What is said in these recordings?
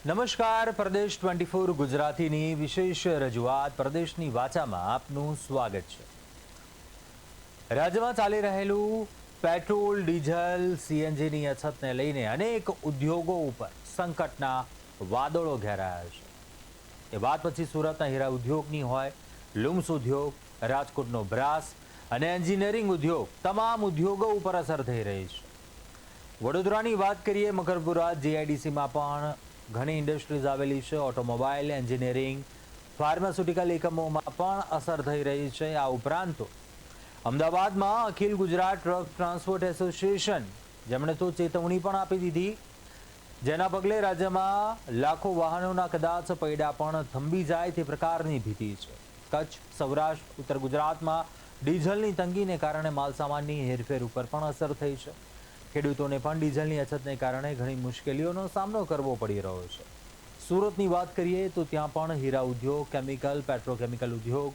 નમસ્કાર, પ્રદેશ 24 ગુજરાતીની વિશેષ રજૂઆત પ્રદેશની વાચામાં આપનું સ્વાગત છે। રાજ્યમાં ચાલી રહેલું પેટ્રોલ, ડીઝલ, સીએનજીની અછતને લઈને અનેક ઉદ્યોગો ઉપર સંકટના વાદળો ઘેરાયા છે। એ વાત પછી સુરતના હીરા ઉદ્યોગની હોય, લુમ્સ ઉદ્યોગ, રાજકોટનો બ્રાસ અને એન્જિનિયરિંગ ઉદ્યોગ, તમામ ઉદ્યોગો ઉપર અસર થઈ રહી છે। વડોદરાની વાત કરીએ, મકરપુરા જીઆઈડીસીમાં પણ ઘણી ઇન્ડસ્ટ્રીઝ આવેલી છે। ઓટોમોબાઈલ, એન્જિનિયરિંગ, ફાર્માસ્યુટિકલ એકમોમાં પણ અસર થઈ રહી છે। આ ઉપરાંત અમદાવાદમાં અખિલ ગુજરાત ટ્રક ટ્રાન્સપોર્ટ એસોસિએશન જેમણે તો ચેતવણી પણ આપી દીધી, જેના પગલે રાજ્યમાં લાખો વાહનોના કદાચ પૈડા પણ થંભી જાય તે પ્રકારની ભીતિ છે। કચ્છ, સૌરાષ્ટ્ર, ઉત્તર ગુજરાતમાં ડીઝલની તંગીને કારણે માલસામાનની હેરફેર ઉપર પણ અસર થઈ છે। ખેડૂતોને પણ ડીઝલની અછતને કારણે ઘણી મુશ્કેલીઓનો સામનો કરવો પડી રહ્યો છે। સુરતની વાત કરીએ તો ત્યાં પણ હીરા ઉદ્યોગ, કેમિકલ, પેટ્રોકેમિકલ ઉદ્યોગ,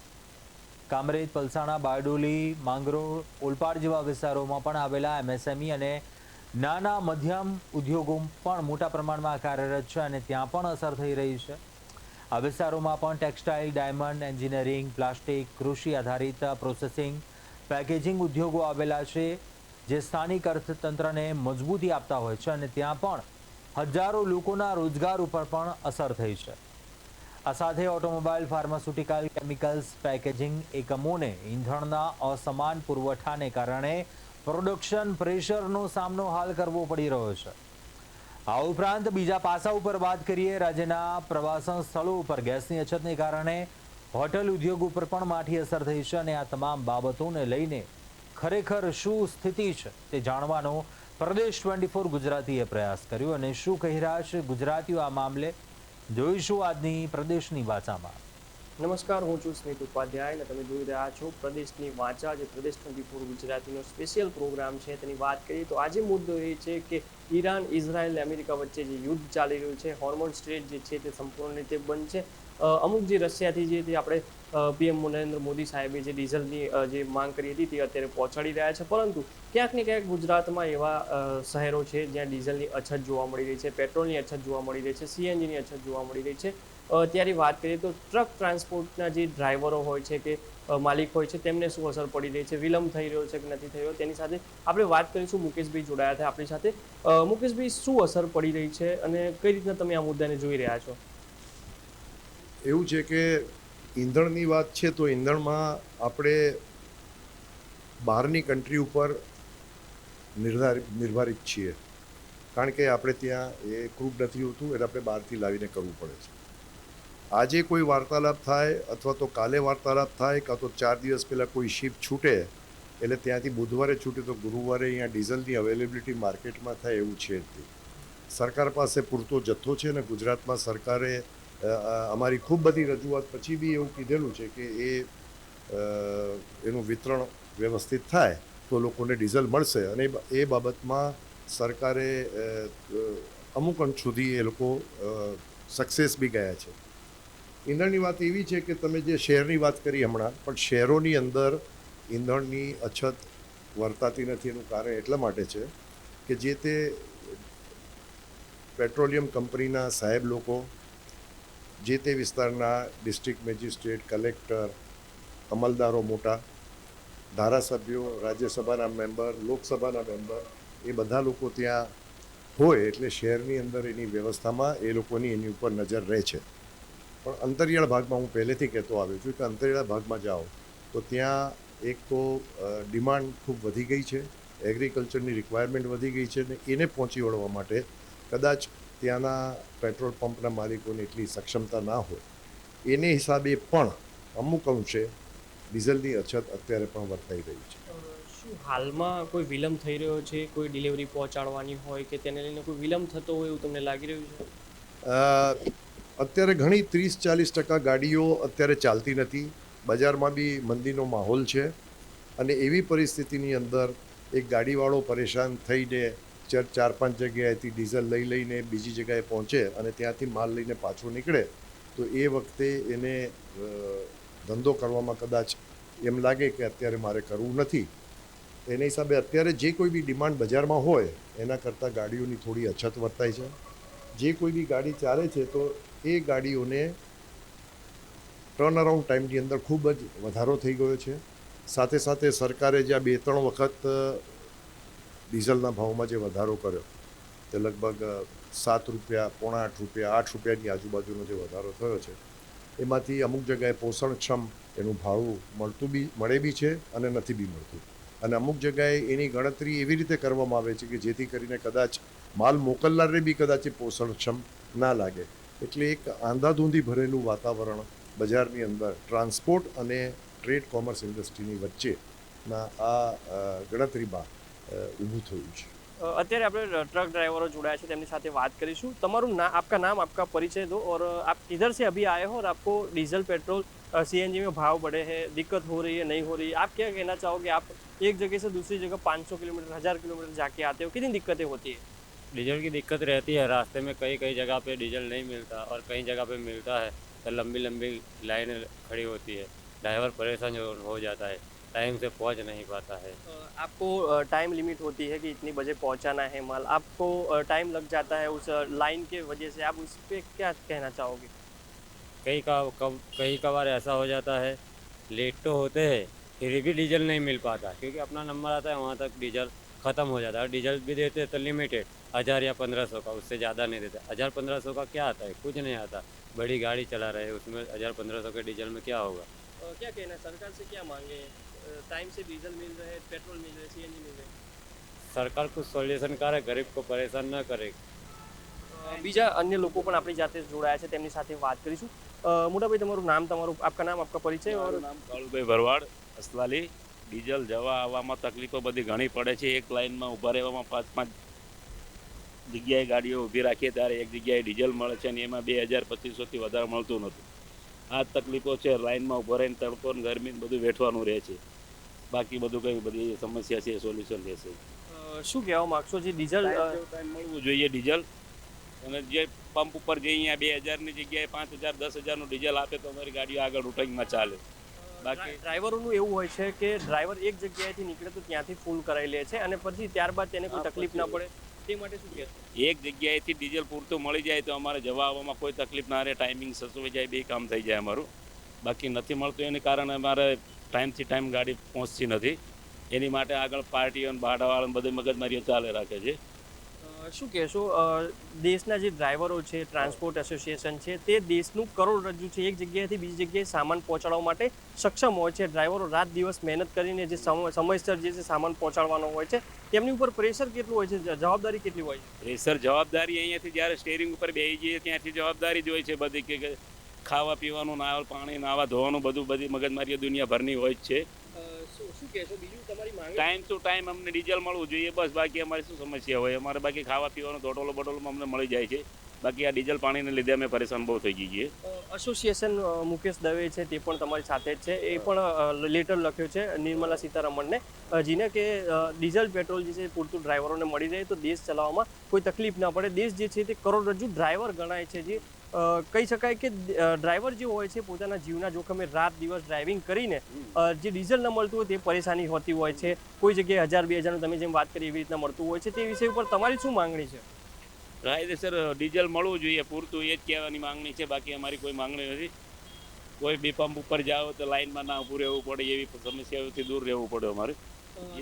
કામરેજ, પલસાણા, બારડોલી, માંગરોળ, ઓલપાડ જેવા વિસ્તારોમાં પણ આવેલા એમએસએમઈ અને નાના મધ્યમ ઉદ્યોગો પણ મોટા પ્રમાણમાં કાર્યરત છે અને ત્યાં પણ અસર થઈ રહી છે। આ વિસ્તારોમાં પણ ટેક્સટાઇલ, ડાયમંડ, એન્જિનિયરિંગ, પ્લાસ્ટિક, કૃષિ આધારિત પ્રોસેસિંગ, પેકેજિંગ ઉદ્યોગો આવેલા છે, જે સ્થાનિક અર્થતંત્રને મજબૂતી આપતા હોય છે અને ત્યાં પણ હજારો લોકોના રોજગાર ઉપર પણ અસર થઈ છે। આ સાથે ઓટોમોબાઈલ, ફાર્માસ્યુટિકલ, કેમિકલ્સ, પેકેજિંગ એકમોને ઈંધણના અસમાન પુરવઠાને કારણે પ્રોડક્શન પ્રેશરનો સામનો હાલ કરવો પડી રહ્યો છે। આ ઉપરાંત બીજા પાસા ઉપર વાત કરીએ, રાજ્યના પ્રવાસન સ્થળો ઉપર ગેસની અછતને કારણે હોટલ ઉદ્યોગ ઉપર પણ માઠી અસર થઈ છે અને આ તમામ બાબતોને લઈને ખરેખર શું સ્થિતિ છે તે જાણવાનો પ્રદેશ 24 ગુજરાતીએ પ્રયાસ કર્યો અને શું કહી રહ્યા છે ગુજરાતીઓ આ મામલે, જોઈશું આજની પ્રદેશની વાચામાં। નમસ્કાર, હું છું સ્મિત ઉપાધ્યાય અને તમે જોઈ રહ્યા છો પ્રદેશની વાચા, જે પ્રદેશ 24 ગુજરાતીનો સ્પેશિયલ પ્રોગ્રામ છે તેની વાત કરીએ તો આજે મુદ્દો એ છે કે ઈરાન, ઇઝરાયલ અને અમેરિકા વચ્ચે જે યુદ્ધ ચાલી રહ્યું છે, હોર્મોન સ્ટ્રેટ જે છે તે સંપૂર્ણ રીતે બંધ છે। અમુક જે રશિયાથી જે તે આપણે પીએમ નરેન્દ્ર મોદી સાહેબે જે ડીઝલની જે માંગ કરી હતી તે અત્યારે પહોંચાડી રહ્યા છે, પરંતુ ક્યાંક ને ક્યાંક ગુજરાતમાં એવા શહેરો છે જ્યાં ડીઝલની અછત જોવા મળી રહી છે, પેટ્રોલની અછત જોવા મળી રહી છે, સીએનજીની અછત જોવા મળી રહી છે। ત્યારે વાત કરીએ તો ટ્રક ટ્રાન્સપોર્ટના જે ડ્રાઈવરો હોય છે કે માલિક હોય છે તેમને શું અસર પડી રહી છે, વિલંબ થઈ રહ્યો છે કે નથી થઈ રહ્યો, તેની સાથે આપણે વાત કરીશું। મુકેશભાઈ જોડાયા હતા આપણી સાથે। મુકેશભાઈ, શું અસર પડી રહી છે અને કઈ રીતના તમે આ મુદ્દાને જોઈ રહ્યા છો? એવું છે કે ઈંધણની વાત છે તો ઈંધણમાં આપણે બહારની કન્ટ્રી ઉપર નિર્ધારિત છીએ, કારણ કે આપણે ત્યાં એ ક્રૂડ નથી હોતું એટલે આપણે બહારથી લાવીને કરવું પડે છે। આજે કોઈ વાર્તાલાપ થાય અથવા તો કાલે વાર્તાલાપ થાય કાં તો 4 દિવસ પહેલાં કોઈ શિપ છૂટે એટલે ત્યાંથી બુધવારે છૂટે તો ગુરુવારે અહીંયા ડીઝલની અવેલેબિલિટી માર્કેટમાં થાય એવું છે જ નહીં। સરકાર પાસે પૂરતો જથ્થો છે અને ગુજરાતમાં સરકારે અમારી ખૂબ બધી રજૂઆત પછી બી એવું કીધેલું છે કે એનું વિતરણ વ્યવસ્થિત થાય તો લોકોને ડીઝલ મળશે અને એ બાબતમાં સરકારે અમુક અંશ સુધી એ લોકો સક્સેસ બી ગયા છે। ઈંધણની વાત એવી છે કે તમે જે શહેરની વાત કરી હમણાં, પણ શહેરોની અંદર ઈંધણની અછત વર્તાતી નથી। એનું કારણ એટલા માટે છે કે જે તે પેટ્રોલિયમ કંપનીના સાહેબ લોકો, જે તે વિસ્તારના ડિસ્ટ્રિક્ટ મેજિસ્ટ્રેટ, કલેક્ટર, અમલદારો, મોટા ધારાસભ્યો, રાજ્યસભાના મેમ્બર, લોકસભાના મેમ્બર, એ બધા લોકો ત્યાં હોય એટલે શહેરની અંદર એની વ્યવસ્થામાં એ લોકોની એની ઉપર નજર રહે છે। પણ અંતરિયાળ ભાગમાં હું પહેલેથી કહેતો આવ્યો છું કે અંતરિયાળ ભાગમાં જાઓ તો ત્યાં એક તો ડિમાન્ડ ખૂબ વધી ગઈ છે, એગ્રીકલ્ચરની રિક્વાયરમેન્ટ વધી ગઈ છે, અને એને પહોંચી વળવા માટે કદાચ ત્યાંના પેટ્રોલ પંપના માલિકોને એટલી સક્ષમતા ના હોય, એને હિસાબે પણ અમુક અંશે ડીઝલની અછત અત્યારે પણ વર્તાઈ રહી છે। શું હાલમાં કોઈ વિલંબ થઈ રહ્યો છે, કોઈ ડિલિવરી પહોંચાડવાની હોય કે તેને લઈને કોઈ વિલંબ થતો હોય એવું તમને લાગી રહ્યું છે? અત્યારે ઘણી 30-40% ગાડીઓ અત્યારે ચાલતી નથી, બજારમાં બી મંદીનો માહોલ છે અને એવી પરિસ્થિતિની અંદર એક ગાડીવાળો પરેશાન થઈને 4-5 જગ્યાએથી ડીઝલ લઈને બીજી જગ્યાએ પહોંચે અને ત્યાંથી માલ લઈને પાછો નીકળે તો એ વખતે એને ધંધો કરવામાં કદાચ એમ લાગે કે અત્યારે મારે કરવું નથી। એના હિસાબે અત્યારે જે કોઈ બી ડિમાન્ડ બજારમાં હોય એના કરતાં ગાડીઓની થોડી અછત વર્તાય છે। જે કોઈ બી ગાડી ચાલે છે તો એ ગાડીઓને ટર્ન અરાઉન્ડ ટાઈમની અંદર ખૂબ જ વધારો થઈ ગયો છે. સાથે સાથે સરકારે જ્યાં 2-3 વખત ડીઝલના ભાવમાં જે વધારો કર્યો તે લગભગ 7 રૂપિયા, પોણા 8 રૂપિયા, 8 રૂપિયાની આજુબાજુનો જે વધારો થયો છે એમાંથી અમુક જગ્યાએ પોષણક્ષમ એનું ભાડું મળે બી છે અને નથી બી મળતું. અને અમુક જગ્યાએ એની ગણતરી એવી રીતે કરવામાં આવે છે કે જેથી કરીને કદાચ માલ મોકલનારને બી કદાચ એ પોષણક્ષમ ના લાગે. એટલે એક આંધાધૂંધી ભરેલું વાતાવરણ બજારની અંદર ટ્રાન્સપોર્ટ અને ટ્રેડ કોમર્સ ઇન્ડસ્ટ્રીની વચ્ચેના આ ગણતરીમાં ઊભું થયું છે. અત્યારે આપણે ट्रक ड्राइवरों जुड़ाया है તેમની સાથે વાત કરીશું. તમારું आपका नाम आपका परिचय दो और आप किधर से अभी आए हो और आपको डीजल पेट्रोल सीएनजी में भाव बढ़े हैं, दिक्कत हो रही है नहीं हो रही है, आप क्या कहना चाहोगे? आप एक जगह से दूसरी जगह 500 किलोमीटर 1000 किलोमीटर जाके आते हो, कितनी दिक्कतें होती है? डीजल की दिक्कत रहती है, रास्ते में कई कई जगह पे डीजल नहीं मिलता और कई जगह पे मिलता है तो लंबी लंबी लाइनें खड़ी होती है, ड्राइवर परेशान हो जाता है, टाइम से पहुंच नहीं पाता है। आपको टाइम लिमिट होती है कि इतनी बजे पहुंचाना है माल, आपको टाइम लग जाता है उस लाइन के वजह से, आप उस पर क्या कहना चाहोगे? कई कबार ऐसा हो जाता है, लेट तो होते हैं फिर भी डीजल नहीं मिल पाता क्योंकि अपना नंबर आता है वहाँ तक डीजल ख़त्म हो जाता है। डीजल भी देते हैं तो लिमिटेड 1000 या 1500 का, उससे ज़्यादा नहीं देते। 1000-1500 का क्या आता है? कुछ नहीं आता। बड़ी गाड़ी चला रहे उसमें 1000-1500 के डीजल में क्या होगा? क्या कहना है सरकार से, क्या मांगे? टाइम से डीजल मिल रहे, पेट्रोल मिल रहे, सीएनजी मिल रहे? सरकार कुछ सोल्यूशन करे, गरीब को परेशान न करे। બીજા અન્ય લોકો પણ આપણી જાતે જોડાયા છે, તેમની સાથે વાત કરીશું. મોટાભાઈ, તમારું નામ, આપકા નામ, આપકા પરિચય. મારું નામ કાળુભાઈ ભરવાડ અસલાલી. ડીઝલ જવા આવવામાં તકલીફો બધી ઘણી પડે છે. એક લાઇનમાં ઊભા રહેવામાં 5-5 જગ્યાએ ગાડીઓ ઊભી રાખીએ ત્યારે એક જગ્યાએ ડીઝલ મળે છે અને એમાં 2000-2500થી વધારે મળતું નથી. આ તકલીફો છે. લાઇનમાં ઊભા રહીને તડકો ને ગરમી બધું વેઠવાનું રહે છે. બાકી બધું કઈ બધી સમસ્યા છે, સોલ્યુશન રહેશે. શું કહેવા માગશો? જે ડીઝલ ટાઈમ મળવું જોઈએ ડીઝલ, અને જે પંપ ઉપર જે અહીંયા 2000ની જગ્યાએ 5000 10,000નું ડીઝલ આપે તો અમારી ગાડીઓ આગળ રૂટિંગમાં ચાલે. બાકી ડ્રાઈવરોનું એવું હોય છે કે ડ્રાઈવર એક જગ્યાએથી નીકળે તો ત્યાંથી ફૂલ કરાવી લે છે અને પછી ત્યારબાદ તેને કોઈ તકલીફ ના પડે તે માટે શું કહેશો? એક જગ્યાએથી ડીઝલ પૂરતું મળી જાય તો અમારે જવા આવવામાં કોઈ તકલીફ ના રહે, ટાઈમિંગ સચવાઈ જાય, બે કામ થઈ જાય અમારું. બાકી નથી મળતું એને કારણે અમારે ટાઈમથી ટાઈમ ગાડી પહોંચતી નથી. એની માટે આગળ પાર્ટીઓ અને ભાડાવાળા બધું મગજમારીઓ ચાલે રાખે છે. શું કહેશો? દેશના જે ડ્રાઈવરો છે, ટ્રાન્સપોર્ટ એસોસિએશન છે, તે દેશનું કરોડરજ્જુ છે. એક જગ્યાએથી બીજી જગ્યાએ સામાન પહોંચાડવા માટે સક્ષમ હોય છે. ડ્રાઈવરો રાત દિવસ મહેનત કરીને જે સમયસર જે છે સામાન પહોંચાડવાનો હોય છે, તેમની ઉપર પ્રેશર કેટલું હોય છે, જવાબદારી કેટલી હોય છે? પ્રેશર જવાબદારી અહીંયાથી જ્યારે સ્ટેરિંગ ઉપર બેસી જઈએ ત્યાંથી જવાબદારી જ હોય છે બધી, કે ખાવા પીવાનું, પાણી, નાવા ધોવાનું બધું, બધી મગજમારીઓ દુનિયાભરની હોય જ છે. શું કહેશો? બીજું તમારી માંગ? ટાઈમ ટુ ટાઈમ અમને ડીઝલ મળવું જોઈએ બસ. બાકી અમારી શું સમસ્યા હોય? અમારે બાકી ખાવા પીવાનું ધોટોલો બોટોલોમાં અમને મળી જાય છે. બાકી આ ડીઝલ પાણીને લીધે અમે પરેશાન બહુ થઈ જઈએ. એસોસિએશન મુકેશ દવે છે, તે પણ તમારી સાથે જ છે. એ પણ લેટર લખ્યો છે નિર્મલા સીતારમણને, જેને કે ડીઝલ પેટ્રોલ જે છે પૂરતું ડ્રાઈવરોને મળી રહે તો દેશ ચલાવવામાં કોઈ તકલીફ ના પડે. દેશ જે છે તે કરોડરજ્જુ ડ્રાઈવર ગણાય છે. જે કહી શકાય કે ડ્રાઈવર જે હોય છે પોતાના જીવના જોખમે રાત દિવસ ડ્રાઇવિંગ કરીને જે ડીઝલ ન મળતું હોય તે પરેશાની હોતી હોય છે. કોઈ જગ્યાએ 1000-2000નું તમે જેમ વાત કરી એવી રીતના મળતું હોય છે. તે વિષય ઉપર તમારી શું માંગણી છે? કાયદેસર ડીઝલ મળવું જોઈએ પૂરતું, એ જ કહેવાની માંગણી છે. બાકી અમારી કોઈ માંગણી નથી. કોઈ બી પંપ ઉપર જાઓ તો લાઇનમાં ના ઊભું રહેવું પડે, એવી સમસ્યાઓથી દૂર રહેવું પડે અમારે.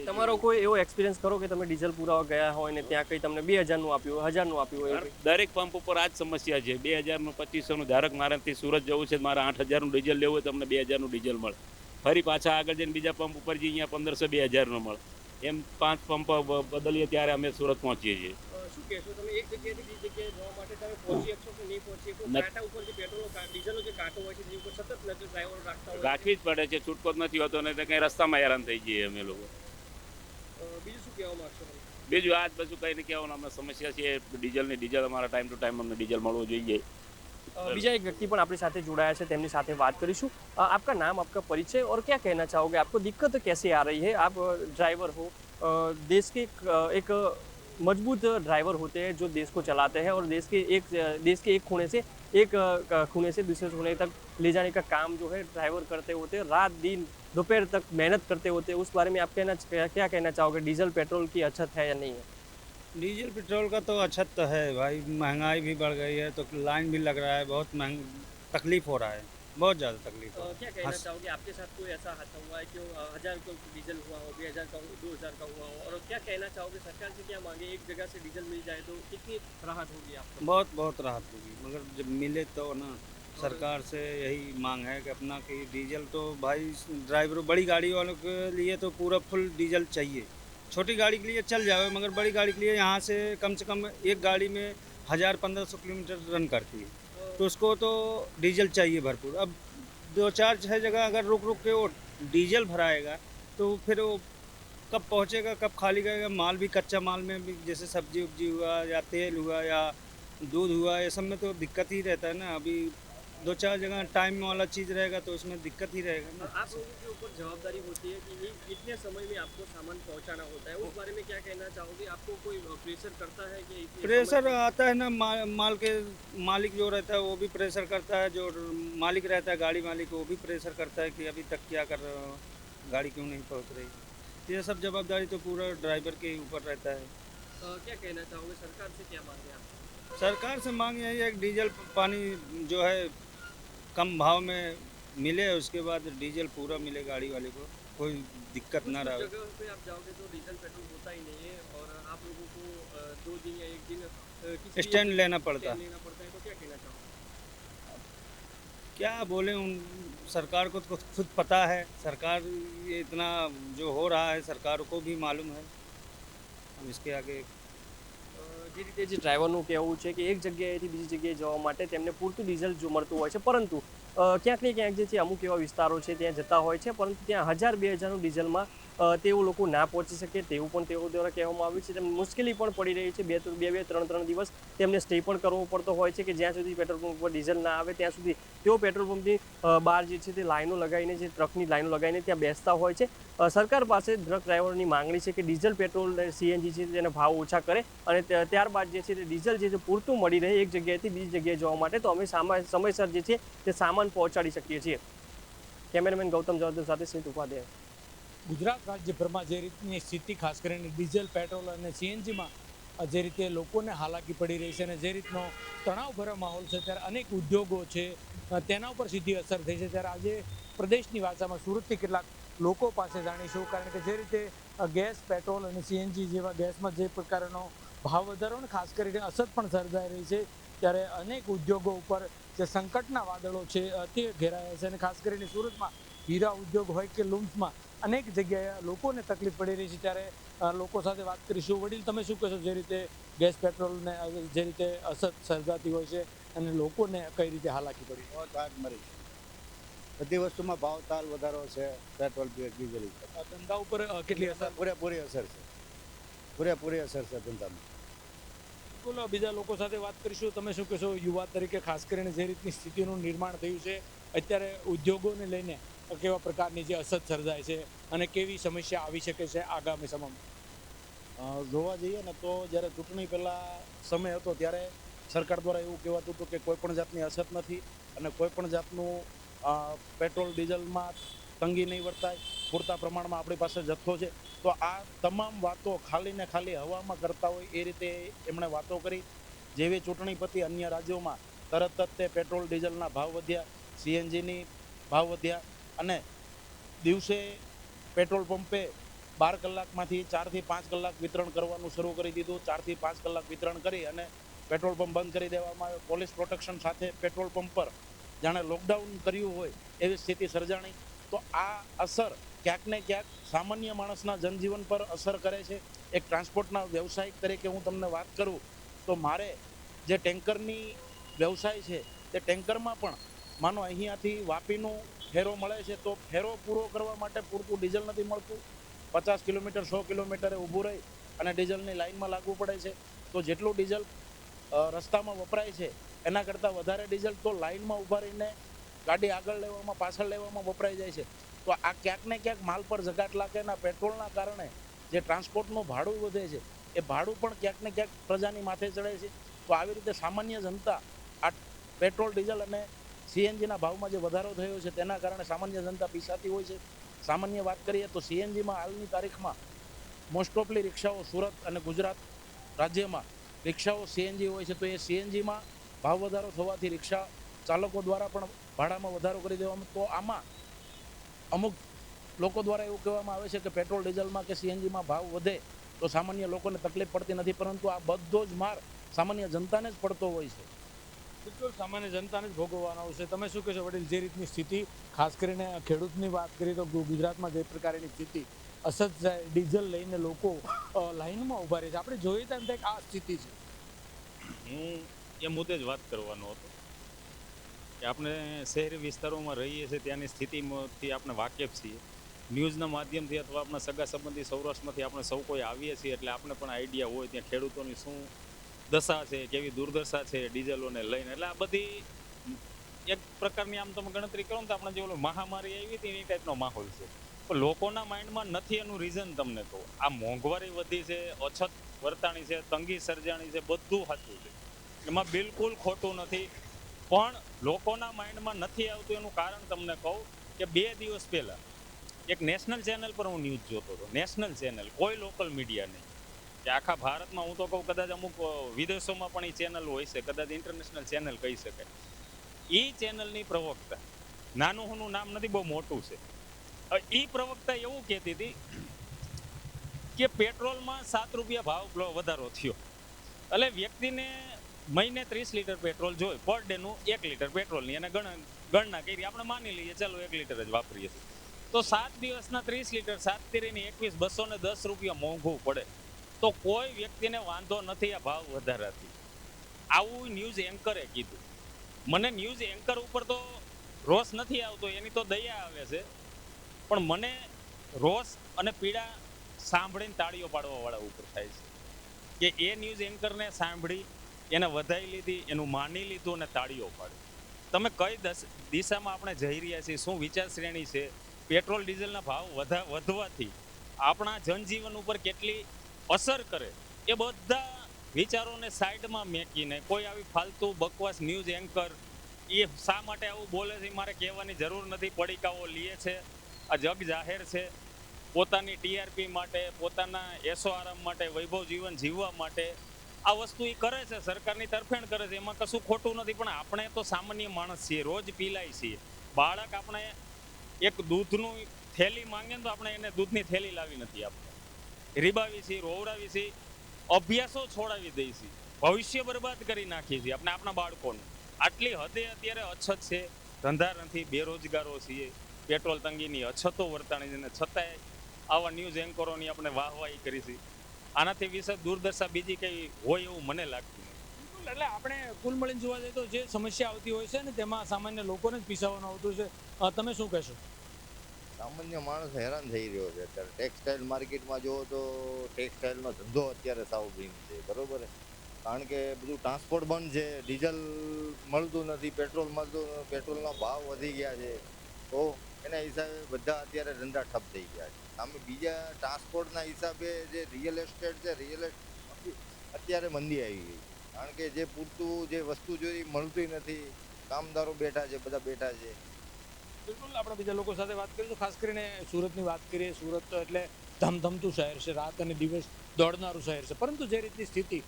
તમારો કોઈ એવો એક્સપિરિયન્સ કરો કે તમે ડીઝલ પુરાવા ગયા હોય ને ત્યાં કંઈ તમને 2000નું આપ્યું હોય, 1000નું આપ્યું હોય? દરેક પંપ ઉપર આ જ સમસ્યા છે. 2000નું 2500નું, ધારક મારાથી સુરત જવું છે, મારે 8000નું ડીઝલ લેવું હોય તમને 2000નું ડીઝલ મળે. ફરી પાછા આગળ જઈને બીજા પંપ ઉપર જઈએ અહીંયા 1500-2000નું મળે. એમ 5 પંપ બદલીએ ત્યારે અમે સુરત પહોંચીએ છીએ. શું કહેશો તમે? એક જગ્યાએથી બીજી જગ્યાએ જવા માટે તમે પહોંચી શકશો કે નહીં પહોંચી શકો? કાંટા ઉપર જે પેટ્રોલ ડીઝલનો જે કાંટો હોય છે તે ઉપર સતત નજર ડ્રાઈવરો રાખતા હોય, રાખવી જ પડે છે. છૂટકો જ નથી હોતો, નહીં તો કંઈ રસ્તામાં હેરાન થઈ જઈએ અમે લોકો. બીજું શું કહેવા માંગશો? બીજું આ જ બધું કંઈ નહીં કહેવાનું. અમને સમસ્યા છે ડીઝલની. ડીઝલ અમારા ટાઈમ ટુ ટાઈમ અમને ડીઝલ મળવું જોઈએ. બીજા એક व्यक्ति પણ આપણી સાથે જોડાયા છે, તેમની સાથે વાત કરીશું. आपका नाम, आपका परिचय और क्या कहना चाहोगे? आपको दिक्कत कैसे आ रही है? आप ड्राइवर हो, देश के एक मजबूत ड्राइवर होते हैं जो देश को चलाते हैं और देश के एक कोने से दूसरे कोने तक ले जाने का काम जो है ड्राइवर करते होते हैं. रात दिन दोपहर तक मेहनत करते होते हैं. उस बारे में आप क्या कहना चाहोगे? डीजल पेट्रोल की अछत है या नहीं है? डीजल पेट्रोल का तो अछत तो है भाई, महंगाई भी बढ़ गई है तो लाइन भी लग रहा है, बहुत तकलीफ हो रहा है, बहुत ज़्यादा तकलीफ हो रहा है। क्या कहना हंस- चाहोगे, आपके साथ कोई ऐसा हादसा हुआ है कि 1000 का डीजल हुआ हो, 2000 का 2000 का हुआ हो, और क्या कहना चाहोगे, सरकार से क्या मांगे, एक जगह से डीजल मिल जाए तो कितनी राहत होगी आपको? बहुत बहुत राहत होगी, मगर जब मिले तो ना, सरकार से यही मांग है कि अपना कि डीजल तो भाई ड्राइवरों बड़ी गाड़ी वालों के लिए तो पूरा फुल डीजल चाहिए। छोटी गाड़ी के लिए चल जाए, मगर बड़ी गाड़ी के लिए यहाँ से कम एक गाड़ी में 1000-1500 किलोमीटर रन करती है, तो उसको तो डीजल चाहिए भरपूर। अब 2-4-6 जगह अगर रुक रुक के वो डीजल भराएगा तो फिर वो कब पहुंचेगा, कब खाली करेगा। माल भी, कच्चा माल में भी, जैसे सब्जी उब्जी हुआ या तेल हुआ या दूध हुआ, ये सब में तो दिक्कत ही रहता है ना। अभी 2-4 जगह टाइम वाला चीज़ रहेगा तो उसमें दिक्कत ही रहेगा ना। आप लोगों के ऊपर जवाबदारी होती है कि इतने समय में आपको सामान पहुंचाना होता है, उस बारे में क्या कहना चाहोगे? आपको कोई प्रेशर करता है कि इतने प्रेशर समय- आता है ना, माल के मालिक जो रहता है वो भी प्रेशर करता है, जो मालिक रहता है गाड़ी मालिक वो भी प्रेशर करता है कि अभी तक क्या कर रहे हो, गाड़ी क्यों नहीं पहुंच रही। ये सब जवाबदारी तो पूरा ड्राइवर के ऊपर रहता है। क्या कहना चाहोगे, सरकार से क्या मांगे आप? सरकार से मांग यही है कि डीजल पानी जो है कम भाव में मिले, उसके बाद डीजल पूरा मिले गाड़ी वाले को, कोई दिक्कत ना कुछ रहे। जगह पे आप जाओगे तो डीजल पेट्रोल होता ही नहीं है, और आप लोगों को 2 दिन या 1 दिन किसी स्टैंड लेना पड़ता स्टैंड है। लेना पड़ता है, तो क्या कहना चाहोगे? क्या बोले, उन सरकार को तो खुद पता है, सरकार ये इतना जो हो रहा है सरकार को भी मालूम है, हम इसके आगे જે રીતે જે ડ્રાઈવરનું કહેવું છે કે એક જગ્યાએથી બીજી જગ્યાએ જવા માટે તેમને પૂરતું ડીઝલ જો મળતું હોય છે, પરંતુ ક્યાંક ને ક્યાંક જે છે અમુક એવા વિસ્તારો છે ત્યાં જતા હોય છે, પરંતુ ત્યાં 1000-2000નું ડીઝલમાં તેઓ લોકો ના પહોંચી શકે તેવું પણ તેઓ દ્વારા કહેવામાં આવ્યું છે. તેમને મુશ્કેલી પણ પડી રહી છે, 2-3 દિવસ તેમને સ્ટે પણ કરવો પડતો હોય છે કે જ્યાં સુધી પેટ્રોલ પંપ પર ડીઝલ ના આવે ત્યાં સુધી તેઓ પેટ્રોલ પંપની બહાર જે છે તે લાઈનો લગાવીને, જે ટ્રકની લાઈનો લગાવીને ત્યાં બેસતા હોય છે. સરકાર પાસે ટ્રક ડ્રાઈવરોની માંગણી છે કે ડીઝલ, પેટ્રોલ, સીએનજી છે તેના ભાવ ઓછા કરે અને ત્યારબાદ જે છે તે ડીઝલ જે છે પૂરતું મળી રહે એક જગ્યાએથી બીજી જગ્યાએ જવા માટે, તો અમે સમયસર જે છે તે સામાન પહોંચાડી શકીએ છીએ. કેમેરામેન ગૌતમ જવાદન સાથે સ્મિત ઉપાધ્યાય. ગુજરાત રાજ્યભરમાં જે રીતની સ્થિતિ, ખાસ કરીને ડીઝલ, પેટ્રોલ અને સીએનજીમાં જે રીતે લોકોને હાલાકી પડી રહી છે અને જે રીતનો તણાવભર્યો માહોલ છે, ત્યારે અનેક ઉદ્યોગો છે તેના ઉપર સીધી અસર થઈ છે. ત્યારે આજે પ્રદેશની ભાષામાં સુરતથી કેટલાક લોકો પાસે જાણીશું, કારણ કે જે રીતે ગેસ, પેટ્રોલ અને સીએનજી જેવા ગેસમાં જે પ્રકારનો ભાવ વધારો અને ખાસ કરીને અસર પણ સર્જાઈ રહી છે, ત્યારે અનેક ઉદ્યોગો ઉપર જે સંકટના વાદળો છે તે ઘેરાયા છે. અને ખાસ કરીને સુરતમાં હીરા ઉદ્યોગ હોય કે લુમ્સમાં અનેક જગ્યાએ લોકોને તકલીફ પડી રહી છે. ત્યારે લોકો સાથે વાત કરીશું. વડીલ, તમે શું કહેશો, જે રીતે ગેસ, પેટ્રોલને જે રીતે અસર સર્જાતી હોય છે અને લોકોને કઈ રીતે હાલાકી પડી? બહુ આગ મરી છે. બધી વસ્તુમાં ભાવ તાલ વધારો છે, પેટ્રોલ ડીઝલ ધંધા ઉપર કેટલી અસર? પૂરેપૂરી અસર છે, પૂરેપૂરી અસર છે ધંધામાં. બિલકુલ, બીજા લોકો સાથે વાત કરીશું. તમે શું કહેશો, યુવા તરીકે ખાસ કરીને જે રીતની સ્થિતિનું નિર્માણ થયું છે, અત્યારે ઉદ્યોગોને લઈને કેવા પ્રકારની જે અસર સર્જાય છે અને કેવી સમસ્યા આવી શકે છે આગામી સમયમાં? જોવા જઈએ ને તો જ્યારે ચૂંટણી પહેલાં સમય હતો ત્યારે સરકાર દ્વારા એવું કહેવાતું હતું કે કોઈ પણ જાતની અછત નથી અને કોઈ પણ જાતનું પેટ્રોલ ડીઝલમાં તંગી નહીં વર્તાય, પૂરતા પ્રમાણમાં આપણી પાસે જથ્થો છે. તો આ તમામ વાતો ખાલી ને ખાલી હવામાં કરતા હોય એ રીતે એમણે વાતો કરી. જેવી ચૂંટણી પતી અન્ય રાજ્યોમાં તરત જ તે પેટ્રોલ ડીઝલના ભાવ વધ્યા, સીએનજીની ભાવ વધ્યા અને દિવસે પેટ્રોલ પંપે 12 કલાકમાંથી 4 થી 5 કલાક વિતરણ કરવાનું શરૂ કરી દીધું. 4 થી 5 કલાક વિતરણ કરી અને પેટ્રોલ પંપ બંધ કરી દેવામાં આવ્યો. પોલીસ પ્રોટેક્શન સાથે પેટ્રોલ પંપ પર જાણે લોકડાઉન કર્યું હોય એવી સ્થિતિ સર્જાણી. તો આ અસર ક્યાંક ને ક્યાંક સામાન્ય માણસના જનજીવન પર અસર કરે છે. એક ટ્રાન્સપોર્ટના વ્યવસાયિક તરીકે હું તમને વાત કરું તો મારે જે ટેન્કરની વ્યવસાય છે તે ટેન્કરમાં પણ માનો અહીંયાથી વાપીનું ફેરો મળે છે તો ફેરો પૂરો કરવા માટે પૂરતું ડીઝલ નથી મળતું. 50 કિલોમીટર 100 કિલોમીટરે ઊભું રહી અને ડીઝલની લાઇનમાં લાગવું પડે છે. તો જેટલું ડીઝલ રસ્તામાં વપરાય છે એના કરતાં વધારે ડીઝલ તો લાઇનમાં ઊભા રહીને ગાડી આગળ લેવામાં, પાછળ લેવામાં વપરાઈ જાય છે. તો આ ક્યાંક ને ક્યાંક માલ પર જગાટ લાગેના પેટ્રોલના કારણે જે ટ્રાન્સપોર્ટનું ભાડું વધે છે એ ભાડું પણ ક્યાંક ને ક્યાંક પ્રજાની માથે ચડે છે. તો આવી રીતે સામાન્ય જનતા આ પેટ્રોલ, ડીઝલ અને સીએનજીના ભાવમાં જે વધારો થયો છે તેના કારણે સામાન્ય જનતા પીસાતી હોય છે. સામાન્ય વાત કરીએ તો સીએનજીમાં હાલની તારીખમાં મોસ્ટ ઓફલી રિક્ષાઓ સુરત અને ગુજરાત રાજ્યમાં રિક્ષાઓ સીએનજી હોય છે તો એ સીએનજીમાં ભાવ વધારો થવાથી રિક્ષા ચાલકો દ્વારા પણ ભાડામાં વધારો કરી દેવામાં, તો આમાં અમુક લોકો દ્વારા એવું કહેવામાં આવે છે કે પેટ્રોલ ડીઝલમાં કે સીએનજીમાં ભાવ વધે તો સામાન્ય લોકોને તકલીફ પડતી નથી, પરંતુ આ બધો જ માર સામાન્ય જનતાને જ પડતો હોય છે. બિલકુલ સામાન્ય જનતાને જ ભોગવવાનો આવશે. તમે શું કહેશો વડીલ, જે રીતની સ્થિતિ, ખાસ કરીને ખેડૂતની વાત કરીએ તો ગુજરાતમાં જે પ્રકારની સ્થિતિ, અસત જાય, ડીઝલ લઈને લોકો લાઈનમાં ઊભા રહે છે, આપણે જોઈએ તો એમ થાય કે આ સ્થિતિ છે. હું એ મુદ્દે જ વાત કરવાનો હતો કે આપણે શહેરી વિસ્તારોમાં રહીએ છીએ, ત્યાંની સ્થિતિમાંથી આપણે વાકેફ છીએ. ન્યૂઝના માધ્યમથી અથવા આપણા સગા સંબંધી સૌરાષ્ટ્રમાંથી આપણે સૌ કોઈ આવીએ છીએ એટલે આપણે પણ આઈડિયા હોય ત્યાં ખેડૂતોની શું દશા છે, કેવી દુર્દશા છે ડીઝલોને લઈને. એટલે આ બધી એક પ્રકારની આમ તમે ગણતરી કરો ને તો આપણે જે ઓલો મહામારી આવી હતી એ ટાઈપનો માહોલ છે. પણ લોકોના માઇન્ડમાં નથી એનું રીઝન તમને કહું. આ મોંઘવારી વધી છે, અછત વર્તાણી છે, તંગી સર્જાણી છે, બધું સાચું છે, એમાં બિલકુલ ખોટું નથી. પણ લોકોના માઇન્ડમાં નથી આવતું એનું કારણ તમને કહું કે 2 દિવસ પહેલાં એક નેશનલ ચેનલ પર હું ન્યૂઝ જોતો હતો. નેશનલ ચેનલ, કોઈ લોકલ મીડિયા નહીં, કે આખા ભારતમાં હું તો કહું કદાચ અમુક વિદેશોમાં પણ એ ચેનલ હોય છે, કદાચ ઇન્ટરનેશનલ ચેનલ કહી શકાય. એ ચેનલની પ્રવક્તા, નાનું હોનું નામ નથી, બહુ મોટું છે. એ પ્રવક્તા એવું કહેતી હતી કે પેટ્રોલમાં 7 રૂપિયા ભાવ વધારો થયો એટલે વ્યક્તિને મહિને 30 લીટર પેટ્રોલ જોઈએ, પર ડેનું 1 લીટર પેટ્રોલની એને ગણના કરી, આપણે માની લઈએ ચાલો 1 લીટર જ વાપરીએ છીએ, તો 7 દિવસના 30 લીટર, 7 તેરીની 21, 210 રૂપિયા મોંઘું પડે. તો કોઈ વ્યક્તિને વાંધો નથી આ ભાવ વધારાથી. આવું ન્યૂઝ એન્કરે કીધું. મને ન્યૂઝ એન્કર ઉપર તો રોષ નથી આવતો, એની તો દયા આવે છે, પણ મને રોષ અને પીડા સાંભળીને તાળીઓ પાડવાવાળા ઉપર થાય છે કે એ ન્યૂઝ એન્કરને સાંભળી, એને વધાઈ લીધી, એનું માની લીધું અને તાળીઓ પાડી. તમે કઈ દિશામાં આપણે જઈ રહ્યા છીએ, શું વિચાર શ્રેણી છે, પેટ્રોલ ડીઝલના ભાવ વધવાથી આપણા જનજીવન ઉપર કેટલી અસર કરે, એ બધા વિચારોને સાઈડમાં મેકીને કોઈ આવી ફાલતુ બકવાસ ન્યૂઝ એન્કર એ શા માટે આવું બોલે છે મારે કહેવાની જરૂર નથી. પડીકાઓ લે છે, આ જગ જાહેર છે, પોતાની ટીઆરપી માટે, પોતાના એસો આરામ માટે, વૈભવ જીવન જીવવા માટે આ વસ્તુ એ કરે છે, સરકારની તરફેણ કરે છે, એમાં કશું ખોટું નથી. પણ આપણે તો સામાન્ય માણસ છીએ, રોજ પીલાય છીએ. બાળક આપણે એક દૂધનું થેલી માંગે તો આપણે એને દૂધની થેલી લાવી નથી આપતા, રીબાવી છીએ, રોવડાવી છીએ, અભ્યાસો છોડાવી દઈએ છીએ, ભવિષ્ય બરબાદ કરી નાખીએ છીએ આપણે આપણા બાળકોને. આટલી હદે અત્યારે અછત છે, ધંધા નથી, બેરોજગારો છીએ, પેટ્રોલ તંગીની અછતો વર્તાણી છે, છતાંય આવા ન્યૂઝ એન્કરોની આપણે વાહવાહી કરી છે. આનાથી વિશે દુર્દશા બીજી કંઈ હોય એવું મને લાગતું નથી. એટલે આપણે કુલ મળીને જોવા જઈએ તો જે સમસ્યા આવતી હોય છે ને તેમાં સામાન્ય લોકોને જ પીસાવાનું આવતું છે. તમે શું કહેશો? સામાન્ય માણસ હેરાન થઈ રહ્યો છે અત્યારે. ટેક્સટાઇલ માર્કેટમાં જુઓ તો ટેક્સટાઇલનો ધંધો અત્યારે સાવ બંધ છે, બરોબર છે, કારણ કે બધું ટ્રાન્સપોર્ટ બંધ છે, ડીઝલ મળતું નથી, પેટ્રોલ મળતું, પેટ્રોલના ભાવ વધી ગયા છે, તો એના હિસાબે બધા અત્યારે ધંધા ઠપ થઈ ગયા છે. સામે બીજા ટ્રાન્સપોર્ટના હિસાબે જે રિયલ એસ્ટેટ છે, રિયલ એસ્ટેટ અત્યારે મંદી આવી ગઈ, કારણ કે જે પૂરતું જે વસ્તુ જોઈએ મળતી નથી, કામદારો બેઠા છે, બધા બેઠા છે. બિલકુલ, આપણે બીજા લોકો સાથે વાત કરીએ તો ખાસ કરીને સુરતની વાત કરીએ. સુરત તો એટલે ધમધમતું શહેર છે, રાત અને દિવસ દોડનારું શહેર છે, પરંતુ જે રીતની સ્થિતિ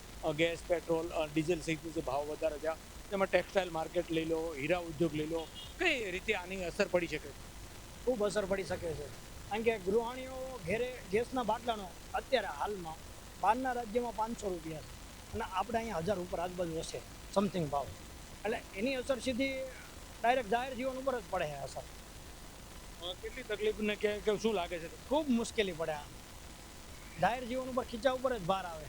ગેસ, પેટ્રોલ, ડીઝલ સહિતની જે ભાવ વધારે છે, તેમાં ટેક્સટાઇલ માર્કેટ લઈ લો, હીરા ઉદ્યોગ લઈ લો, કઈ રીતે આની અસર પડી શકે? ખૂબ અસર પડી શકે છે, કારણ કે ગૃહિણીઓ ઘેરે ગેસના બાટલાનો અત્યારે હાલમાં બહારના રાજ્યમાં 500 રૂપિયા છે અને આપણે અહીંયા 1000 ઉપર આજુબાજુ હશે સમથિંગ ભાવ. એટલે એની અસર સીધી ડાયરેક્ટ જાહેર જીવન ઉપર જ પડે છે અસર. કેટલી તકલીફ ને કે શું લાગે છે? ખૂબ મુશ્કેલી પડે, આ જાહેર જીવન ઉપર ખીચા ઉપર જ ભાર આવે.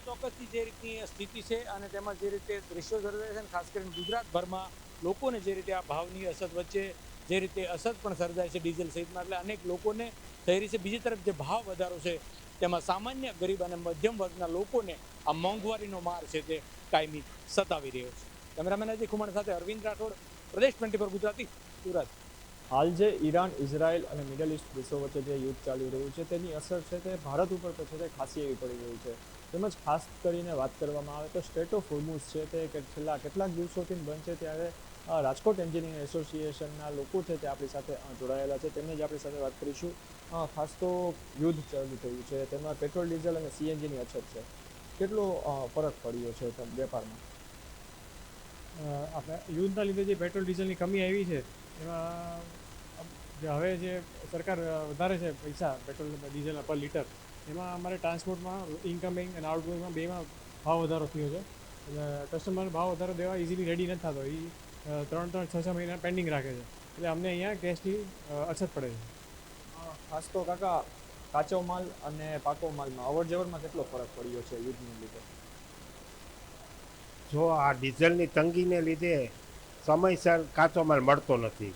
ચોક્કસથી જે રીતની સ્થિતિ છે અને તેમાં જે રીતે દૃશ્યો સર્જાય છે, ખાસ કરીને ગુજરાતભરમાં લોકોને જે રીતે આ ભાવની અછત વચ્ચે જે રીતે અસર પણ સર્જાય છે ડીઝલ સહિતમાં, એટલે અનેક લોકોને થઈ રહી છે. બીજી તરફ જે ભાવ વધારો છે તેમાં સામાન્ય ગરીબ અને મધ્યમ વર્ગના લોકોને આ મોંઘવારીનો માર છે તે કાયમી સતાવી રહ્યો છે. કેમેરામેન અજય ખુમાણ સાથે અરવિંદ રાઠોડ, પ્રદેશ 24 ગુજરાતી, સુરત. હાલ જે ઈરાન, ઇઝરાયલ અને મિડલ ઇસ્ટ દેશો વચ્ચે જે યુદ્ધ ચાલી રહ્યું છે તેની અસર છે તે ભારત ઉપર તો છે તે ખાસી એવી પડી રહી છે. તેમજ ખાસ કરીને વાત કરવામાં આવે તો સ્ટેટ ઓફ હોર્મુઝ છે તે છેલ્લા કેટલાક દિવસોથી બંધ છે, ત્યારે રાજકોટ એન્જિનિયરિંગ એસોસિએશનના લોકો છે તે આપણી સાથે જોડાયેલા છે, તેમને જ આપણી સાથે વાત કરીશું. ખાસ તો યુદ્ધ ચાલુ થયું છે, તેમાં પેટ્રોલ, ડીઝલ અને સીએનજીની અછત છે. કેટલો ફરક પડ્યો છે વેપારમાં? આપણે યુદ્ધના લીધે જે પેટ્રોલ ડીઝલની કમી આવી છે એમાં હવે જે સરકાર વધારે છે પૈસા પેટ્રોલ ડીઝલના પર લીટર, એમાં અમારે ટ્રાન્સપોર્ટમાં ઇનકમિંગ અને આઉટગોઈંગમાં બેમાં ભાવ વધારો થયો છે. એટલે કસ્ટમર ભાવ વધારો દેવા ઇઝીલી રેડી નથી થતો. એ 3-6 મહિના પેન્ડિંગ રાખે છે. એટલે અમને અહીંયા કેશની અછત પડે છે. ખાસ તો કાકા કાચો માલ અને પાકો માલમાં અવર જવરમાં કેટલો ફરક પડ્યો છે યુદ્ધને લીધે? જો આ ડીઝલની તંગીને લીધે સમયસર કાચો માલ મળતો નથી.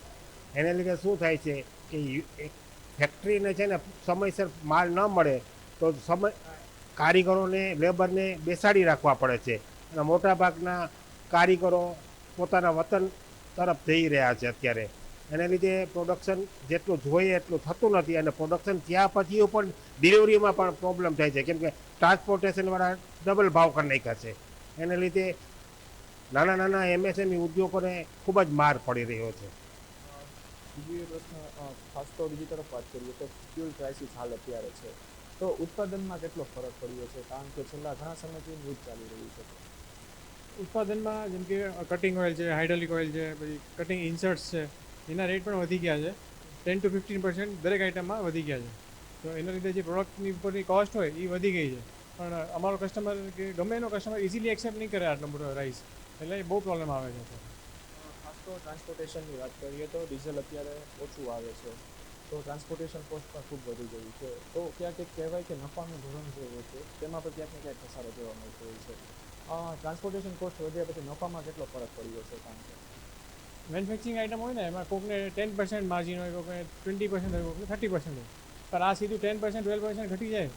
એને લીધે શું થાય છે કે ફેક્ટરીને છે ને સમયસર માલ ન મળે તો કારીગરોને લેબરને બેસાડી રાખવા પડે છે. અને મોટાભાગના કારીગરો પોતાના વતન તરફ જઈ રહ્યા છે અત્યારે. એને લીધે પ્રોડક્શન જેટલું જોઈએ એટલું થતું નથી, અને પ્રોડક્શન થયા પછી પણ ડિલિવરીમાં પણ પ્રોબ્લેમ થાય છે, કેમ કે ટ્રાન્સપોર્ટેશનવાળા ડબલ ભાવ કરી નાખ્યા છે. એને લીધે નાના નાના એમએસએમઈ ઉદ્યોગોને ખૂબ જ માર પડી રહ્યો છે. બીજો પ્રશ્ન, ખાસ તો બીજી તરફ વાત કરીએ તો ફ્યુલ ક્રાઇસિસ હાલ અત્યારે છે, તો ઉત્પાદનમાં કેટલો ફરક પડ્યો છે? કારણ કે છેલ્લા ઘણા સમયથી યુદ્ધ ચાલી રહ્યું છે. ઉત્પાદનમાં જેમ કે કટિંગ ઓઇલ છે, હાઇડ્રોલિક ઓઇલ છે, પછી કટિંગ ઇન્સર્ટ્સ છે, એના રેટ પણ વધી ગયા છે. 10 to 15% દરેક આઇટમમાં વધી ગયા છે. તો એના લીધે જે પ્રોડક્ટની ઉપરની કોસ્ટ હોય એ વધી ગઈ છે. પણ અમારો કસ્ટમર કે ગમે એનો કસ્ટમર ઇઝીલી એક્સેપ્ટ નહીં કરે આટલો મોટો રાઈસ, એટલે બહુ પ્રોબ્લેમ આવે છે. ખાસ તો ટ્રાન્સપોર્ટેશનની વાત કરીએ તો ડીઝલ અત્યારે ઓછું આવે છે, તો ટ્રાન્સપોર્ટેશન કોસ્ટ પણ ખૂબ વધી ગયું છે. તો ક્યાંક એક કહેવાય કે નફાનું ધોરણ જે હોય છે તેમાં પણ ક્યાંક ને ક્યાંક ઘસારો જોવા મળતો હોય છે. ટ્રાન્સપોર્ટેશન કોસ્ટ વધ્યા પછી નફામાં કેટલો ફરક પડ્યો છે? કારણ કે મેન્યુફેક્ચરિંગ આઇટમ હોય ને એમાં કોકને 10% માર્જિન હોય, કોકને 20% હોય, કોકને 30% હોય. પણ આ સીધું 10% 12% ઘટી જાય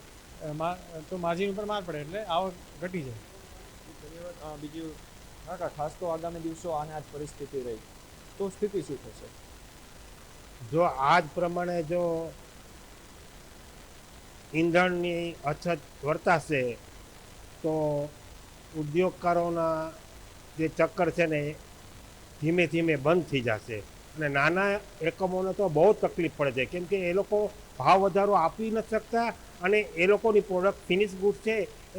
તો માર્જિન ઉપર માર પડે, એટલે આવક ઘટી જાય. બીજું કાકા, ખાસ તો આગામી દિવસો આને આ જ પરિસ્થિતિ રહી તો સ્થિતિ શું થશે? જો આ જ પ્રમાણે જો ઈંધણની અછત વર્તાશે તો ઉદ્યોગકારોના જે ચક્કર છે ને ધીમે ધીમે બંધ થઈ જશે. અને નાના એકમોને તો બહુ તકલીફ પડે છે, કેમ કે એ લોકો ભાવ વધારો આપી નથી શકતા, અને એ લોકોની પ્રોડક્ટ ફિનિશ ગુડ છે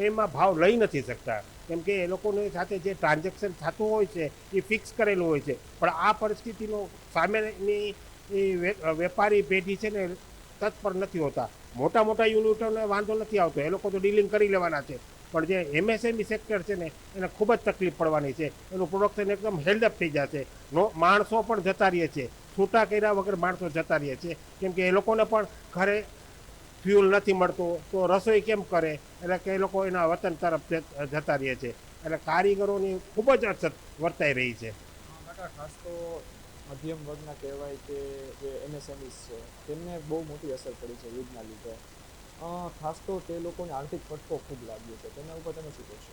એમાં ભાવ લઈ નથી શકતા, કેમ કે એ લોકોની સાથે જે ટ્રાન્ઝેક્શન થતું હોય છે એ ફિક્સ કરેલું હોય છે. પણ આ પરિસ્થિતિનો સામેની વેપારી પેઢી છે ને તત્પર નથી હોતા. મોટા મોટા યુનિટોને વાંધો નથી આવતો, એ લોકો તો ડીલિંગ કરી લેવાના છે. પણ જે એમએસએમઈ સેક્ટર છે ને એને ખૂબ જ તકલીફ પડવાની છે. એનું પ્રોડક્શન એકદમ હેલ્ડઅપ થઈ જશે. માણસો પણ જતા રહે છે, છૂટા કર્યા વગર માણસો જતા રહે છે, કેમ કે એ લોકોને પણ ઘરે ફ્યુલ નથી મળતું તો રસોઈ કેમ કરે, એટલે કે એ લોકો એના વતન તરફ જતા રહે છે. એટલે કારીગરોની ખૂબ જ અછત વર્તાઈ રહી છે. કાકા, ખાસ તો મધ્યમ વર્ગના કહેવાય કે જે એમએસએમઈસ છે તેમને બહુ મોટી અસર પડી છે યુદ્ધના લીધે. ખાસ તો તે લોકોને આર્થિક ફટકો ખૂબ લાગ્યો છે, તેના ઉપર તમે શું કહેશો?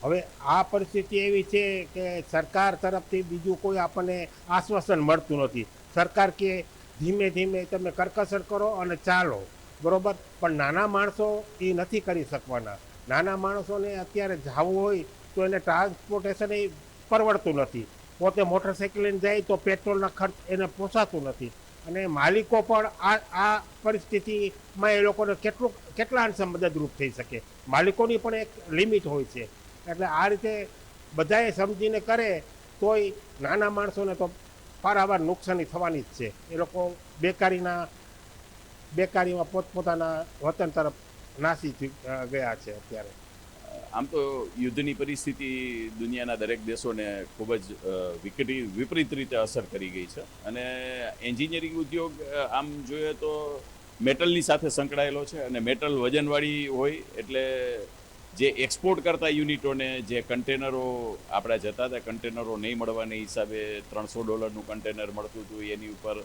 હવે આ પરિસ્થિતિ એવી છે કે સરકાર તરફથી બીજું કોઈ આપણને આશ્વાસન મળતું નથી. સરકાર કે ધીમે ધીમે તમે કરકસર કરો અને ચાલો, બરોબર, પણ નાના માણસો એ નથી કરી શકવાના. નાના માણસોને અત્યારે જવું હોય તો એને ટ્રાન્સપોર્ટેશન એ પરવડતું નથી. પોતે મોટરસાઇકલ લઈને જાય તો પેટ્રોલના ખર્ચ એને પોસાતું નથી. અને માલિકો પણ આ પરિસ્થિતિમાં એ લોકોને કેટલા અંશે મદદરૂપ થઈ શકે. માલિકોની પણ એક લિમિટ હોય છે. એટલે આ રીતે બધાએ સમજીને કરે તોય નાના માણસોને તો પારાવાર નુકસાની થવાની જ છે. એ લોકો બેકારીમાં પોતપોતાના વતન તરફ નાસી ગયા છે અત્યારે. આમ તો યુદ્ધની પરિસ્થિતિ દુનિયાના દરેક દેશોને ખૂબ જ વિપરીત રીતે અસર કરી ગઈ છે. અને એન્જિનિયરિંગ ઉદ્યોગ આમ જોઈએ તો મેટલની સાથે સંકળાયેલો છે, અને મેટલ વજનવાળી હોય એટલે જે એક્સપોર્ટ કરતા યુનિટોને જે કન્ટેનરો આપણા જતા હતા, કન્ટેનરો નહીં મળવાના હિસાબે $300 કન્ટેનર મળતું હતું, એની ઉપર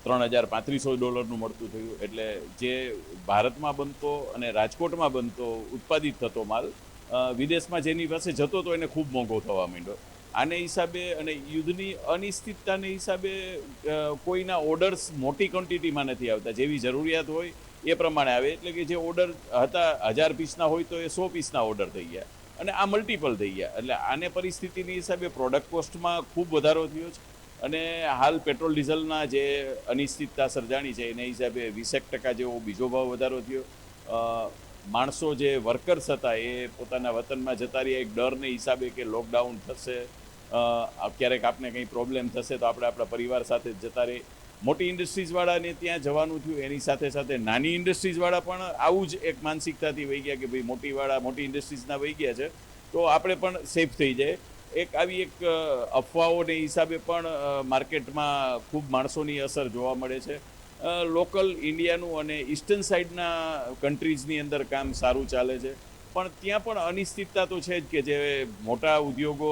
$3,3500 મળતું થયું. એટલે જે ભારતમાં બનતો અને રાજકોટમાં બનતો ઉત્પાદિત થતો માલ વિદેશમાં જેની પાસે જતો હતો એને ખૂબ મોંઘો થવા માંડ્યો. આને હિસાબે અને યુદ્ધની અનિશ્ચિતતાને હિસાબે કોઈના ઓર્ડર્સ મોટી ક્વોન્ટિટીમાં નથી આવતા. જેવી જરૂરિયાત હોય એ પ્રમાણે આવે. એટલે કે જે ઓર્ડર હતા 1000 પીસના હોય તો એ 100 પીસના ઓર્ડર થઈ ગયા, અને આ મલ્ટિપલ થઈ ગયા. એટલે આને પરિસ્થિતિની હિસાબે પ્રોડક્ટ કોસ્ટમાં ખૂબ વધારો થયો છે. અને હાલ પેટ્રોલ ડીઝલના જે અનિશ્ચિતતા સર્જાણી છે એને હિસાબે 20% જેવો બીજો ભાવ વધારો થયો. માણસો જે વર્કર્સ હતા એ પોતાના વતનમાં જતા રહ્યા એક ડરને હિસાબે કે લોકડાઉન થશે, ક્યારેક આપને કંઈ પ્રોબ્લેમ થશે તો આપણે આપણા પરિવાર સાથે જતા રહીએ. મોટી ઇન્ડસ્ટ્રીઝવાળાને ત્યાં જવાનું થયું, એની સાથે સાથે નાની ઇન્ડસ્ટ્રીઝવાળા પણ આવું જ એક માનસિકતાથી વહી ગયા કે ભાઈ મોટી ઇન્ડસ્ટ્રીઝના વહી ગયા છે તો આપણે પણ સેફ થઈ જાય. એક આવી એક અફવાઓને હિસાબે પણ માર્કેટમાં ખૂબ માણસોની અસર જોવા મળે છે. લોકલ ઇન્ડિયાનું અને ઈસ્ટર્ન સાઈડના કન્ટ્રીઝની અંદર કામ સારું ચાલે છે, પણ ત્યાં પણ અનિશ્ચિતતા તો છે જ કે જે મોટા ઉદ્યોગો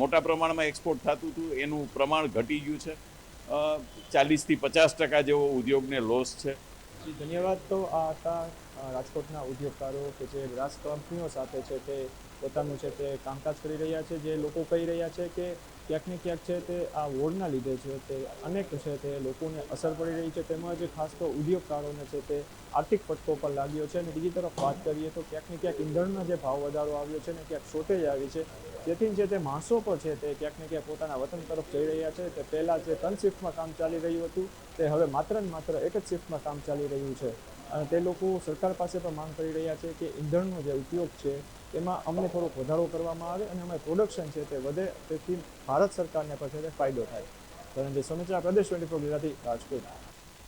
મોટા પ્રમાણમાં એક્સપોર્ટ થતું હતું એનું પ્રમાણ ઘટી ગયું છે. 40થી 50% જેવો ઉદ્યોગને લોસ છે. ધન્યવાદ. તો આ હતા રાજકોટના ઉદ્યોગકારો કે જે ગ્રાસ કંપનીઓ સાથે છે તે પોતાનું છે તે કામકાજ કરી રહ્યા છે. જે લોકો કહી રહ્યા છે કે ક્યાંક ને ક્યાંક છે તે આ વોરના લીધે છે તે અનેક છે તે લોકોને અસર પડી રહી છે, તેમજ ખાસ તો ઉદ્યોગકારોને છે તે આર્થિક ફટકો પર લાગ્યો છે. અને બીજી તરફ વાત કરીએ તો ક્યાંક ને ક્યાંક ઈંધણના જે ભાવ વધારો આવ્યો છે ને ક્યાંક શોર્ટેજ આવી છે, જેથી છે તે માણસો પર છે તે ક્યાંક ને ક્યાંક પોતાના વતન તરફ જઈ રહ્યા છે. તે પહેલાં જે 3 શિફ્ટમાં કામ ચાલી રહ્યું હતું તે હવે માત્ર ને માત્ર 1 જ શિફ્ટમાં કામ ચાલી રહ્યું છે. અને તે લોકો સરકાર પાસે પણ માંગ કરી રહ્યા છે કે ઈંધણનો જે ઉપયોગ છે એમાં અમને થોડોક વધારો કરવામાં આવે અને અમારું પ્રોડક્શન છે તે વધે, તેથી ભારત સરકારને પણ છે તે ફાયદો થાય. પરંતુ સમાચાર પ્રદેશ 24 Gujarati Rajkot.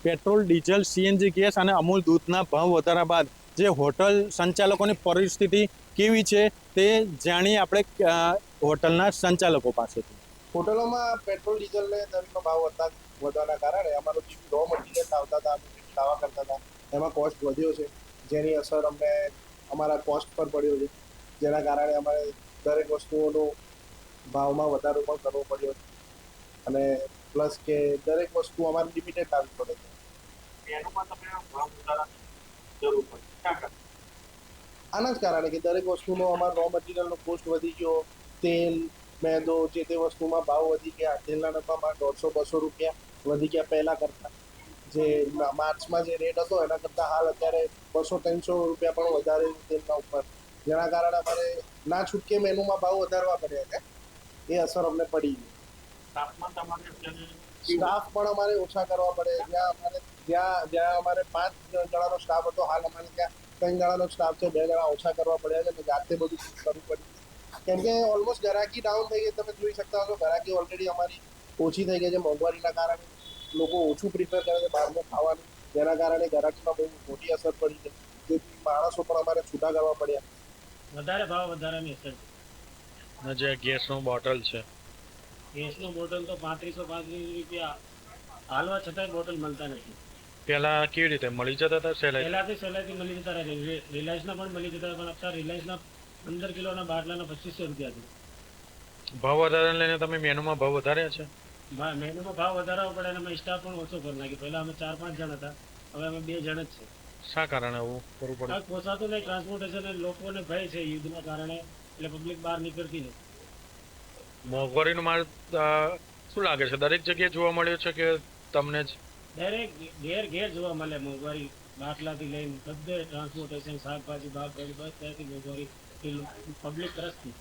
Petrol, diesel, CNG gas અને અમૂલ દૂધના ભાવ વધારા બાદ જે હોટલ સંચાલકોની પરિસ્થિતિ કેવી છે તે જાણીએ આપણે હોટલના સંચાલકો પાસેથી. હોટલોમાં પેટ્રોલ ડીઝલને દરનો ભાવ વધવાના કારણે અમારો જે રો મટીરિયલ લાવતા હતા, લાવવા કરતા હતા એમાં કોસ્ટ વધ્યો છે, જેની અસર અમને અમારા કોસ્ટ પર પડ્યો છે, જેના કારણે અમારે દરેક વસ્તુઓનો ભાવમાં વધારો પણ કરવો પડ્યો છે. અને પ્લસ કે દરેક વસ્તુ અમારે લિમિટેડ લાવવી પડે છે. એનું તમે ભાવ વધારાની જરૂર પડે. આના જ કારણે કે દરેક વસ્તુનો અમારો રો મટીરિયલનો કોસ્ટ વધી ગયો, તેલ, મેદો, જે તે વસ્તુમાં ભાવ વધી ગયા. તેલના ડબ્બામાં 150-200 રૂપિયા વધી ગયા પહેલાં કરતાં. જે માર્ચમાં જે રેટ હતો એના કરતાં હાલ અત્યારે 200-300 રૂપિયા પણ વધારે તેલના ઉપર, જેના કારણે અમારે ના છૂટકે મેનુમાં ભાવ વધારવા પડ્યા છે. એ અસર અમને પડી ગઈ. સ્ટાફ પણ અમારે ઓછા કરવા પડે. જ્યાં અમારે 5 જણાનો સ્ટાફ હતો, હાલ અમારે ત્યાં 3 જણાનો સ્ટાફ છે, 2 જણા ઓછા કરવા પડ્યા છે અને જાતે બધું કરવું પડ્યું. કેમ કે ઓલમોસ્ટ ગ્રાહકી ડાઉન થઈ ગઈ. તમે જોઈ શકતા હશો ગ્રાહકી ઓલરેડી અમારી ઓછી થઈ ગઈ છે. મોંઘવારીના કારણે લોકો ઓછું પ્રિફર કરે છે બહારનું ખાવાનું, જેના કારણે ગ્રાહકીમાં બહુ મોટી અસર પડી છે. જેથી માણસો પણ અમારે છૂટા કરવા પડ્યા. વધારે ભાવ વધારાની અસર છે. જે ગેસનું બોટલ છે, ગેસનું બોટલ તો 35-35 રૂપિયા હાલવા છતાંય બોટલ મળતા નથી. પહેલા કેવી રીતે મળી જતા હતા? સહેલાઈથી મળી જતા હતા. રિલાયન્સના પણ મળી જતા હતા, પણ અત્યારે રિલાયન્સના 15 કિલોના બાટલાના 2500 રૂપિયા છે. ભાવ વધારાને લઈને તમે મેનુમાં ભાવ વધાર્યા છે? મેનુમાં ભાવ વધારવો પડે અને અમે સ્ટાફ પણ ઓછો કરી નાખી. પહેલા અમે 4-5 જણ હતા, હવે અમે 2 જણ જ છે. શા કારણે આવું કરવું પડે? પોસાતું નહીં, ટ્રાન્સપોર્ટેશન લોકોને ભય છે યુદ્ધના કારણે, એટલે પબ્લિક બહાર નીકળતી નથી. મોંઘવારીનું માર શું લાગે છે દરેક જગ્યાએ જોવા મળ્યું છે કે તમને જ? દરેક ઘેર જોવા મળે મોંઘવારી. બાટલાથી લઈને બધે ટ્રાન્સપોર્ટેશન, શાકભાજી, બસ ત્યાંથી મોંઘવારી પબ્લિક તરફથી.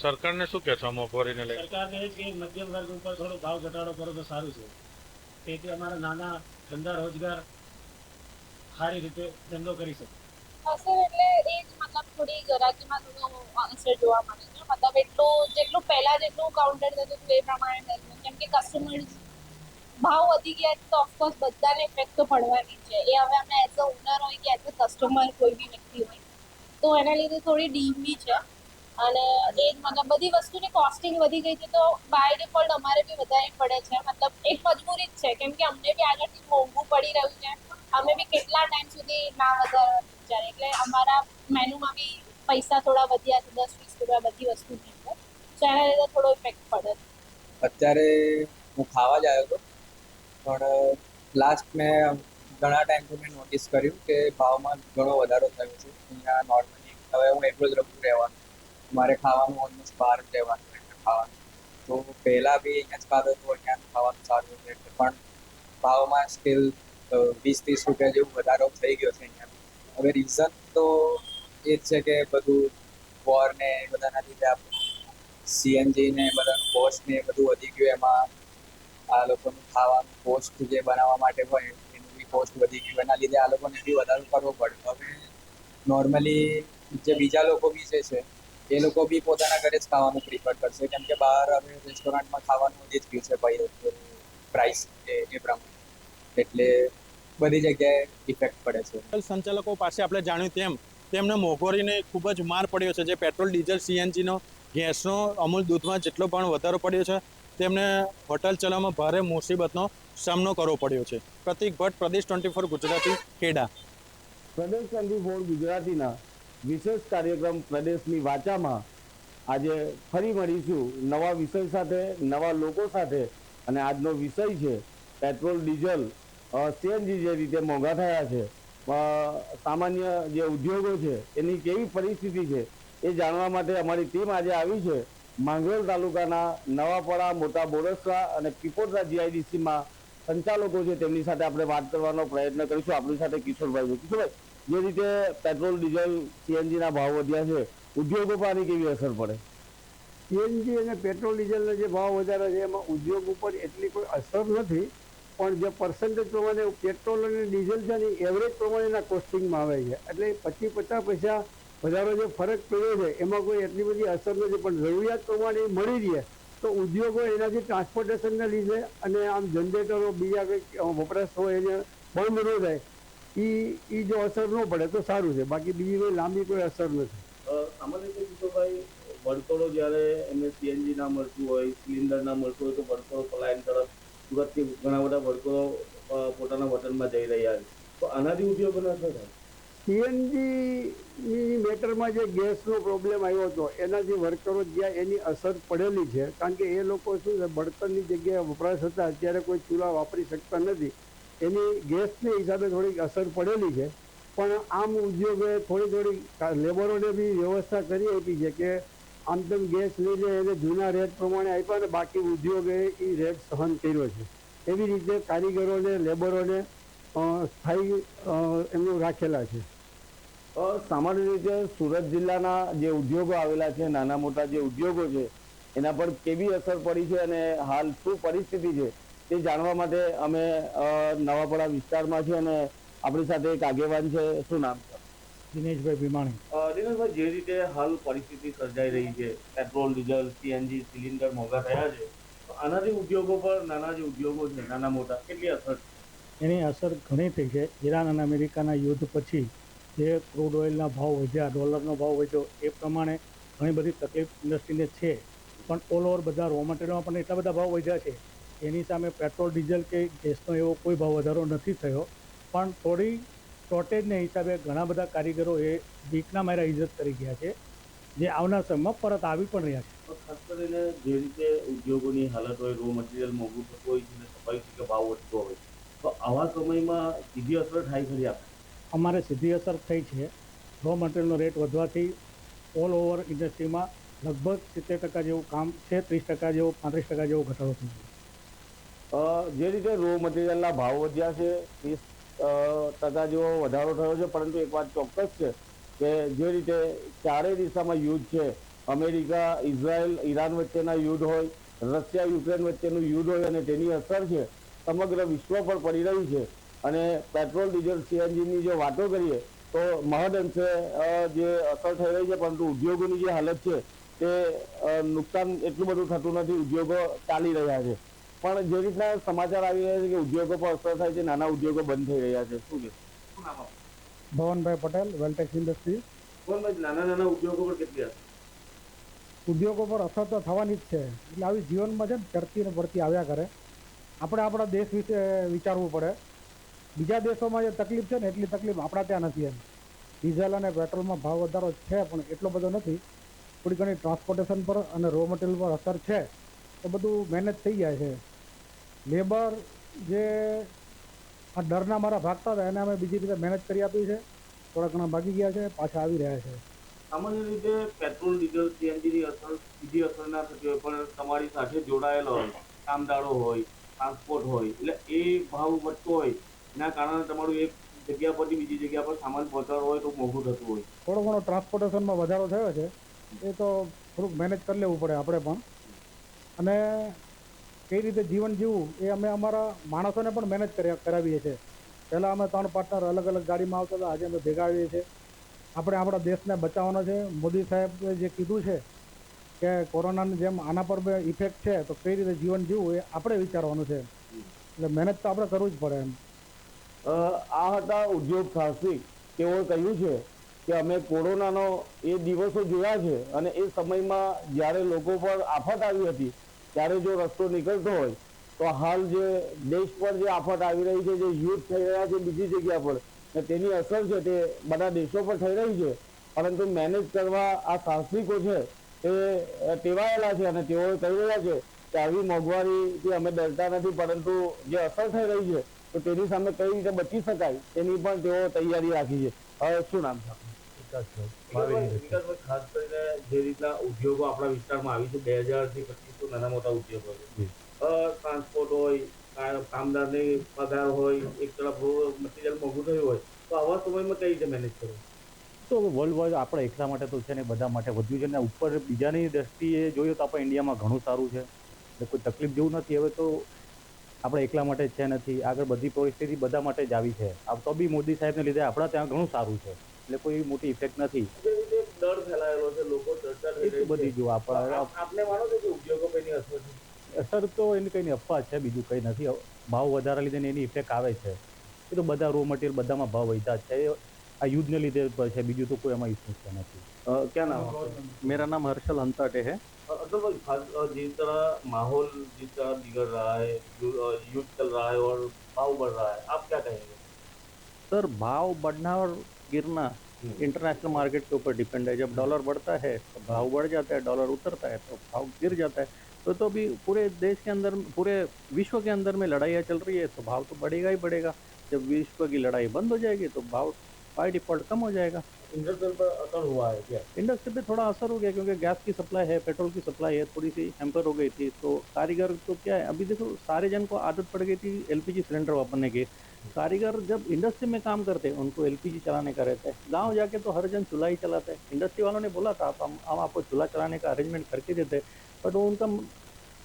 સરકારને શું કહે છો મોંઘવારીને લઈને? સરકારને એ જ કે મધ્યમ વર્ગ ઉપર થોડો ભાવ ઘટાડો કરો તો સારું છે, તેથી અમારા નાના ધંધા રોજગાર સારી રીતે ધંધો કરી શકે. અસર એટલે એ જ મતલબ થોડી ગરાકીમાં થોડો અસર જોવા મળે છે. મતલબ જેટલું પહેલા જેટલું કાઉન્ટર થતું હતું એ પ્રમાણે નહીં, કેમ કે કસ્ટમર્સ ભાવ વધી ગયા તો ઓફકોર્સ બધાને ઇફેક્ટ તો પડવાની છે. એ હવે અમે એઝ અ ઓનર હોય કે એઝ અ કસ્ટમર કોઈ બી વ્યક્તિ હોય તો એના લીધે થોડી ડીમ બી છે. અને એ જ મતલબ બધી વસ્તુની કોસ્ટિંગ વધી ગઈ છે તો બાય ડિફોલ્ટ અમારે બી વધારે પડે છે. મતલબ એક મજબૂરી જ છે, કેમ કે અમને બી આગળથી મોંઘું પડી રહ્યું છે. અમે બી કેટલા ટાઈમ સુધી ના વધારવા વિચારે, એટલે અમારા મેનુમાં બી પૈસા થોડા વધ્યા છે, 10-20 રૂપિયા બધી વસ્તુની અંદર, તો એના લીધે થોડો ઇફેક્ટ પડે. અત્યારે હું ખાવા જ આવ્યો હતો, પણ લાસ્ટ મેં ઘણા ટાઈમથી મેં નોટિસ કર્યું કે ભાવમાં ઘણો વધારો થયો છે. અહીંયા નોર્મલી હવે હું એકલો જ રહું રહેવાનું, મારે ખાવાનું ઓલમોસ્ટ બહાર જ રહેવાનું એટલે ખાવાનું. તો પહેલાં બી અહીંયા જ ખાતો હતો, અહીંયાનું ખાવાનું સારું છે એટલે પણ ભાવમાં સ્ટીલ 20-30 રૂપિયા જેવું વધારો થઈ ગયો છે અહીંયા. હવે રીઝન તો એ જ છે કે બધું વોર ને એ બધાના લીધે આપણું સીએનજી ને બધાનું કોસ્ટ ને એ બધું વધી ગયું. એમાં આ લોકોનું ખાવાનું કોસ્ટ જે બનાવવા માટે હોય એનું બી કોસ્ટ વધી ગયું, એના લીધે આ લોકોને બી વધારો કરવો પડે. હવે નોર્મલી જે બીજા લોકો બી જે છે એ લોકો બી પોતાના ઘરે જ ખાવાનું પ્રિફર કરશે, કેમ કે બહાર હવે રેસ્ટોરન્ટમાં ખાવાનું જ થયું છે ભાઈ પ્રાઇસ એ પ્રમાણે, એટલે બધી જગ્યાએ ઇફેક્ટ પડે છે. હોટલ સંચાલકો પાસે આપણે જાણ્યું તેમને મોંઘવારીને ખૂબ જ માર પડ્યો છે. જે પેટ્રોલ ડીઝલ સીએનજીનો ગેસનો અમૂલ દૂધમાં જેટલો પણ વધારો પડ્યો છે તેમને હોટલ ચલાવવામાં ભારે મુસીબતનો સામનો કરવો પડ્યો છે. પ્રતિક ભટ્ટ, પ્રદેશ 24 ગુજરાતી, ખેડા. પ્રદેશ 24 ગુજરાતીના વિશેષ કાર્યક્રમ પ્રદેશની વાચામાં આજે ફરી મળીશું નવા વિષય સાથે, નવા લોકો સાથે. અને આજનો વિષય છે પેટ્રોલ ડીઝલ સીએનજી જે રીતે મોંઘા થયા છે, સામાન્ય જે ઉદ્યોગો છે એની કેવી પરિસ્થિતિ છે એ જાણવા માટે અમારી ટીમ આજે આવી છે માંગરોળ તાલુકાના નવાપડા, મોટા બોરસરા અને પીપોદરા જીઆઈડીસીમાં સંચાલકો છે તેમની સાથે આપણે વાત કરવાનો પ્રયત્ન કરીશું. આપણી સાથે કિશોરભાઈ છે. કિશોરભાઈ, જે રીતે પેટ્રોલ ડીઝલ સીએનજીના ભાવ વધ્યા છે, ઉદ્યોગો પર આની કેવી અસર પડે? સીએનજી અને પેટ્રોલ ડીઝલના જે ભાવ વધારે છે એમાં ઉદ્યોગ ઉપર એટલી કોઈ અસર નથી, પણ જે પર્સન્ટેજ પ્રમાણે પેટ્રોલ અને ડીઝલ છે ને એવરેજ પ્રમાણેના કોસ્ટિંગમાં આવે છે, એટલે 25-50 પૈસા વધારો જે ફરક પડ્યો છે એમાં કોઈ એટલી બધી અસર નથી. પણ જરૂરિયાત પ્રમાણે મળી રહે તો ઉદ્યોગો એનાથી ટ્રાન્સપોર્ટેશનને લીધે અને આમ જનરેટરો બીજા કંઈક વપરાશ હોય એને બંધ ન થાય, એ જો અસર ન પડે તો સારું છે, બાકી બીજી કોઈ લાંબી કોઈ અસર નથી. સામાન્ય રીતે કિશોરભાઈ, વડકોળો જ્યારે એમને સીએનજી ના મળતું હોય, સિલિન્ડર ના મળતું હોય તો વડકોળો પલાયન તરફ સુરતથી ઘણા બધા વડકોળો પોતાના વતનમાં જઈ રહ્યા છે, તો આનાથી ઉદ્યોગોને અસર થાય? સીએનજીની મેટરમાં જે ગેસનો પ્રોબ્લેમ આવ્યો હતો એનાથી વર્કરો જ્યાં એની અસર પડેલી છે, કારણ કે એ લોકો શું છે બળતણની જગ્યાએ વપરાશ હતા, અત્યારે કોઈ ચૂલા વાપરી શકતા નથી, એની ગેસને હિસાબે થોડીક અસર પડેલી છે. પણ આમ ઉદ્યોગે થોડી લેબરોને બી વ્યવસ્થા કરી આપી છે કે આમ તેમ ગેસ લઈને એને જૂના રેટ પ્રમાણે આપ્યા ને બાકી ઉદ્યોગે એ રેટ સહન કર્યો છે. એવી રીતે કારીગરોને, લેબરોને સ્થાયી એમનું રાખેલા છે. સામાન્ય રીતે સુરત જિલ્લાના જે ઉદ્યોગો આવેલા છે, નાના મોટા જે ઉદ્યોગો છે, એના પર કેવી અસર પડી છે અને હાલ શું પરિસ્થિતિ છે તે જાણવા માટે અમે નવાપડા વિસ્તારમાં છે અને આપણી સાથે એક આગેવાન છે. શું નામ છે? દિનેશભાઈ ભીમાણી. દિનેશભાઈ, જે રીતે હાલ પરિસ્થિતિ સર્જાઈ રહી છે, પેટ્રોલ, ડીઝલ, સીએનજી, સિલિન્ડર મોંઘા થયા છે, તો આનાથી ઉદ્યોગો પર, નાના જે ઉદ્યોગો છે નાના મોટા, કેટલી અસર? એની અસર ઘણી થઈ છે. ઈરાન અને અમેરિકાના યુદ્ધ પછી જે ક્રૂડ ઓઇલના ભાવ વધ્યા, ડોલરનો ભાવ વધ્યો, એ પ્રમાણે ઘણી બધી તકલીફ ઇન્ડસ્ટ્રીને છે. પણ ઓલ ઓવર બધા રો મટીરિયલમાં પણ એટલા બધા ભાવ વધ્યા છે, એની સામે પેટ્રોલ, ડીઝલ કે ગેસનો એવો કોઈ ભાવ વધારો નથી થયો. પણ થોડી શોર્ટેજને હિસાબે ઘણા બધા કારીગરો એ વીકના મારા ઇજ્જત કરી ગયા છે, જે આવનાર સમયમાં પરત આવી પણ રહ્યા છે. ખાસ કરીને જે રીતે ઉદ્યોગોની હાલત હોય, રો મટીરિયલ મોંઘું થતું હોય છે, સ્વાભાવિક કે ભાવ વધતો હોય, તો આવા સમયમાં સીધી અસર થાય ખરી આપણે? અમારે સીધી અસર થઈ છે. રો મટીરિયલનો રેટ વધવાથી ઓલ ઓવર ઇન્ડસ્ટ્રીમાં લગભગ 70% જેવું કામ છે, 30% જેવો, 35% જેવો ઘટાડો થયો છે. જે રીતે રો મટીરિયલના ભાવ વધ્યા છે, 30% જેવો વધારો થયો છે, પરંતુ એક વાત ચોક્કસ છે કે જે રીતે ચારેય દિશામાં યુદ્ધ છે, અમેરિકા, ઇઝરાયલ, ઈરાન વચ્ચેના યુદ્ધ હોય, રશિયા, યુક્રેન વચ્ચેનું યુદ્ધ હોય, અને તેની અસર છે સમગ્ર વિશ્વ પર પડી રહી છે. અને પેટ્રોલ, ડીઝલ, સીએનજીની જો વાતો કરીએ તો મહદઅંશે જે અસર થઈ રહી છે, પરંતુ ઉદ્યોગોની જે હાલત છે તે નુકસાન એટલું બધું થતું નથી, ઉદ્યોગો ચાલી રહ્યા છે. પણ જે રીતના સમાચાર આવી રહ્યા છે કે ઉદ્યોગો પર અસર થાય છે, નાના ઉદ્યોગો બંધ થઈ રહ્યા છે, શું છે? ભવનભાઈ પટેલ, વેલટેક્સ ઇન્ડસ્ટ્રી. ભવનભાઈ, નાના ઉદ્યોગો પર કેટલી અસર? ઉદ્યોગો પર અસર તો થવાની જ છે. એટલે આવી જીવનમાં છે ને ચડતી ને પડતી આવ્યા કરે. આપણે આપણા દેશ વિશે વિચારવું પડે. બીજા દેશોમાં જે તકલીફ છે ને એટલી તકલીફ આપણા ત્યાં નથી. એમ ડીઝલ અને પેટ્રોલમાં ભાવ વધારો છે પણ એટલો બધો નથી. થોડી ઘણી ટ્રાન્સપોર્ટેશન પર અને રો મટીરિયલ પર અસર છે, તો બધું મેનેજ થઈ જાય છે. લેબર જે આ ડરના મારા ભાગતા હતા એને અમે બીજી રીતે મેનેજ કરી આપી છે. થોડા ઘણા ભાગી ગયા છે, પાછા આવી રહ્યા છે. સામાન્ય રીતે પેટ્રોલ, ડીઝલ, સીએનજીની અસર સીધી અસર ના થતી હોય, પણ તમારી સાથે જોડાયેલો હોય, કામદારો હોય, ટ્રાન્સપોર્ટ હોય, એટલે એ ભાવ વધતો હોય, એના કારણે તમારું એક જગ્યા પરથી બીજી જગ્યા પર સામાન પહોંચાડવો હોય તો મોંઘું થતું હોય. થોડો ઘણો ટ્રાન્સપોર્ટેશનમાં વધારો થયો છે, એ તો થોડુંક મેનેજ કરી લેવું પડે આપણે પણ. અને કઈ રીતે જીવન જીવવું એ અમે અમારા માણસોને પણ મેનેજ કરાવીએ છીએ. પહેલાં અમે 3 પાર્ટનર અલગ અલગ ગાડીમાં આવતા હતા, આજે અમે ભેગા આવીએ છીએ. આપણે આપણા દેશને બચાવવાનો છે. મોદી સાહેબે જે કીધું છે કે કોરોનાની જેમ આના પર બે ઇફેક્ટ છે તો કઈ રીતે જીવન જીવવું એ આપણે વિચારવાનું છે. એટલે મહેનત તો આપણે કરવું જ પડે એમ. આ હતા ઉદ્યોગ સાહસિક. તેઓએ કહ્યું છે કે અમે કોરોનાનો એ દિવસો જોયા છે અને એ સમયમાં જ્યારે લોકો પર આફત આવી હતી ત્યારે જો રસ્તો નીકળતો હોય તો હાલ જે દેશ પર જે આફત આવી રહી છે, જે યુદ્ધ થઈ રહ્યા છે બીજી જગ્યા પર, ને તેની અસર છે તે બધા દેશો પર થઈ રહી છે. પરંતુ મેનેજ કરવા આ સાહસિકો છે તે ટેવાયેલા છે અને તેઓ કહી રહ્યા છે કે આવી મોંઘવારીથી અમે ડરતા નથી, પરંતુ જે અસર થઈ રહી છે તો તેની સામે કઈ રીતે બચી શકાય તેની પણ તેઓ તૈયારી રાખી છે. હવે શું નામ છે? ખાસ કરીને જે રીતના ઉદ્યોગો આપણા વિસ્તારમાં આવી છે, 2000 થી 2500 નાના મોટા ઉદ્યોગો છે. ટ્રાન્સપોર્ટ હોય, કામદારની પગાર હોય, એક તરફ મટીરિયલ મોંઘું થયું હોય, તો આવા સમયમાં કઈ રીતે મેનેજ કરવું? તો વર્લ્ડ વાઇડ આપણે એકલા માટે તો છે ને બધા માટે વધ્યું છે ને ઉપર બીજાની દ્રષ્ટિએ જોઈએ તો આપણે ઇન્ડિયામાં ઘણું સારું છે, એટલે કોઈ તકલીફ જેવું નથી. હવે તો આપણે એકલા માટે છે નથી, આગળ બધી પરિસ્થિતિ બધા માટે જ આવી છે. તો બી મોદી સાહેબને લીધે આપણા ત્યાં ઘણું સારું છે, એટલે કોઈ મોટી ઇફેક્ટ નથી. ડર ફેલાયેલો છે, લોકો ચર્ચા બધી જો આપને માનો છો કે ઉદ્યોગો કઈની અસર છે? અસર તો એની કંઈ અફવા છે, બીજું કંઈ નથી. ભાવ વધારા લીધે એની ઇફેક્ટ આવે છે. એ તો બધા રો મટીરિयल બધામાં ભાવ વધ્યા છે, આ યુદ્ધને લીધે છે, બીજું તો કોઈ એમાં ઇસ્યુ છે નથી. क्या नाम है? मेरा नाम हर्षल हंसाटे है. असल में जिस तरह माहौल जिस तरह बिगड़ रहा है, युद्ध चल रहा है और भाव बढ़ रहा है, आप क्या कहेंगे? सर भाव बढ़ना और गिरना इंटरनेशनल मार्केट के ऊपर डिपेंड है. जब डॉलर बढ़ता है तो भाव बढ़ जाता है, डॉलर उतरता है तो भाव गिर जाता है. तो अभी पूरे देश के अंदर, पूरे विश्व के अंदर में लड़ाइयाँ चल रही है तो भाव तो बढ़ेगा ही बढ़ेगा. जब विश्व की लड़ाई बंद हो जाएगी तो भाव बाय डिफॉल्ट कम हो जाएगा. इंडस्ट्री पर असर हुआ है क्या? इंडस्ट्री पे थोड़ा असर हो गया क्योंकि गैस की सप्लाई है, पेट्रोल की सप्लाई है, थोड़ी सी हैम्पर हो गई थी. तो कारीगर तो क्या है, अभी देखो सारे जन को आदत पड़ गई थी एलपीजी सिलेंडर वापरने की. कारीगर जब इंडस्ट्री में काम करते हैं उनको एलपीजी चलाने का रहता है. गांव जाके तो हर जन चूल्हा ही चलाते हैं. इंडस्ट्री वालों ने बोला था हम आपको चूल्हा चलाने का अरेंजमेंट करके देते हैं, बट वो उनका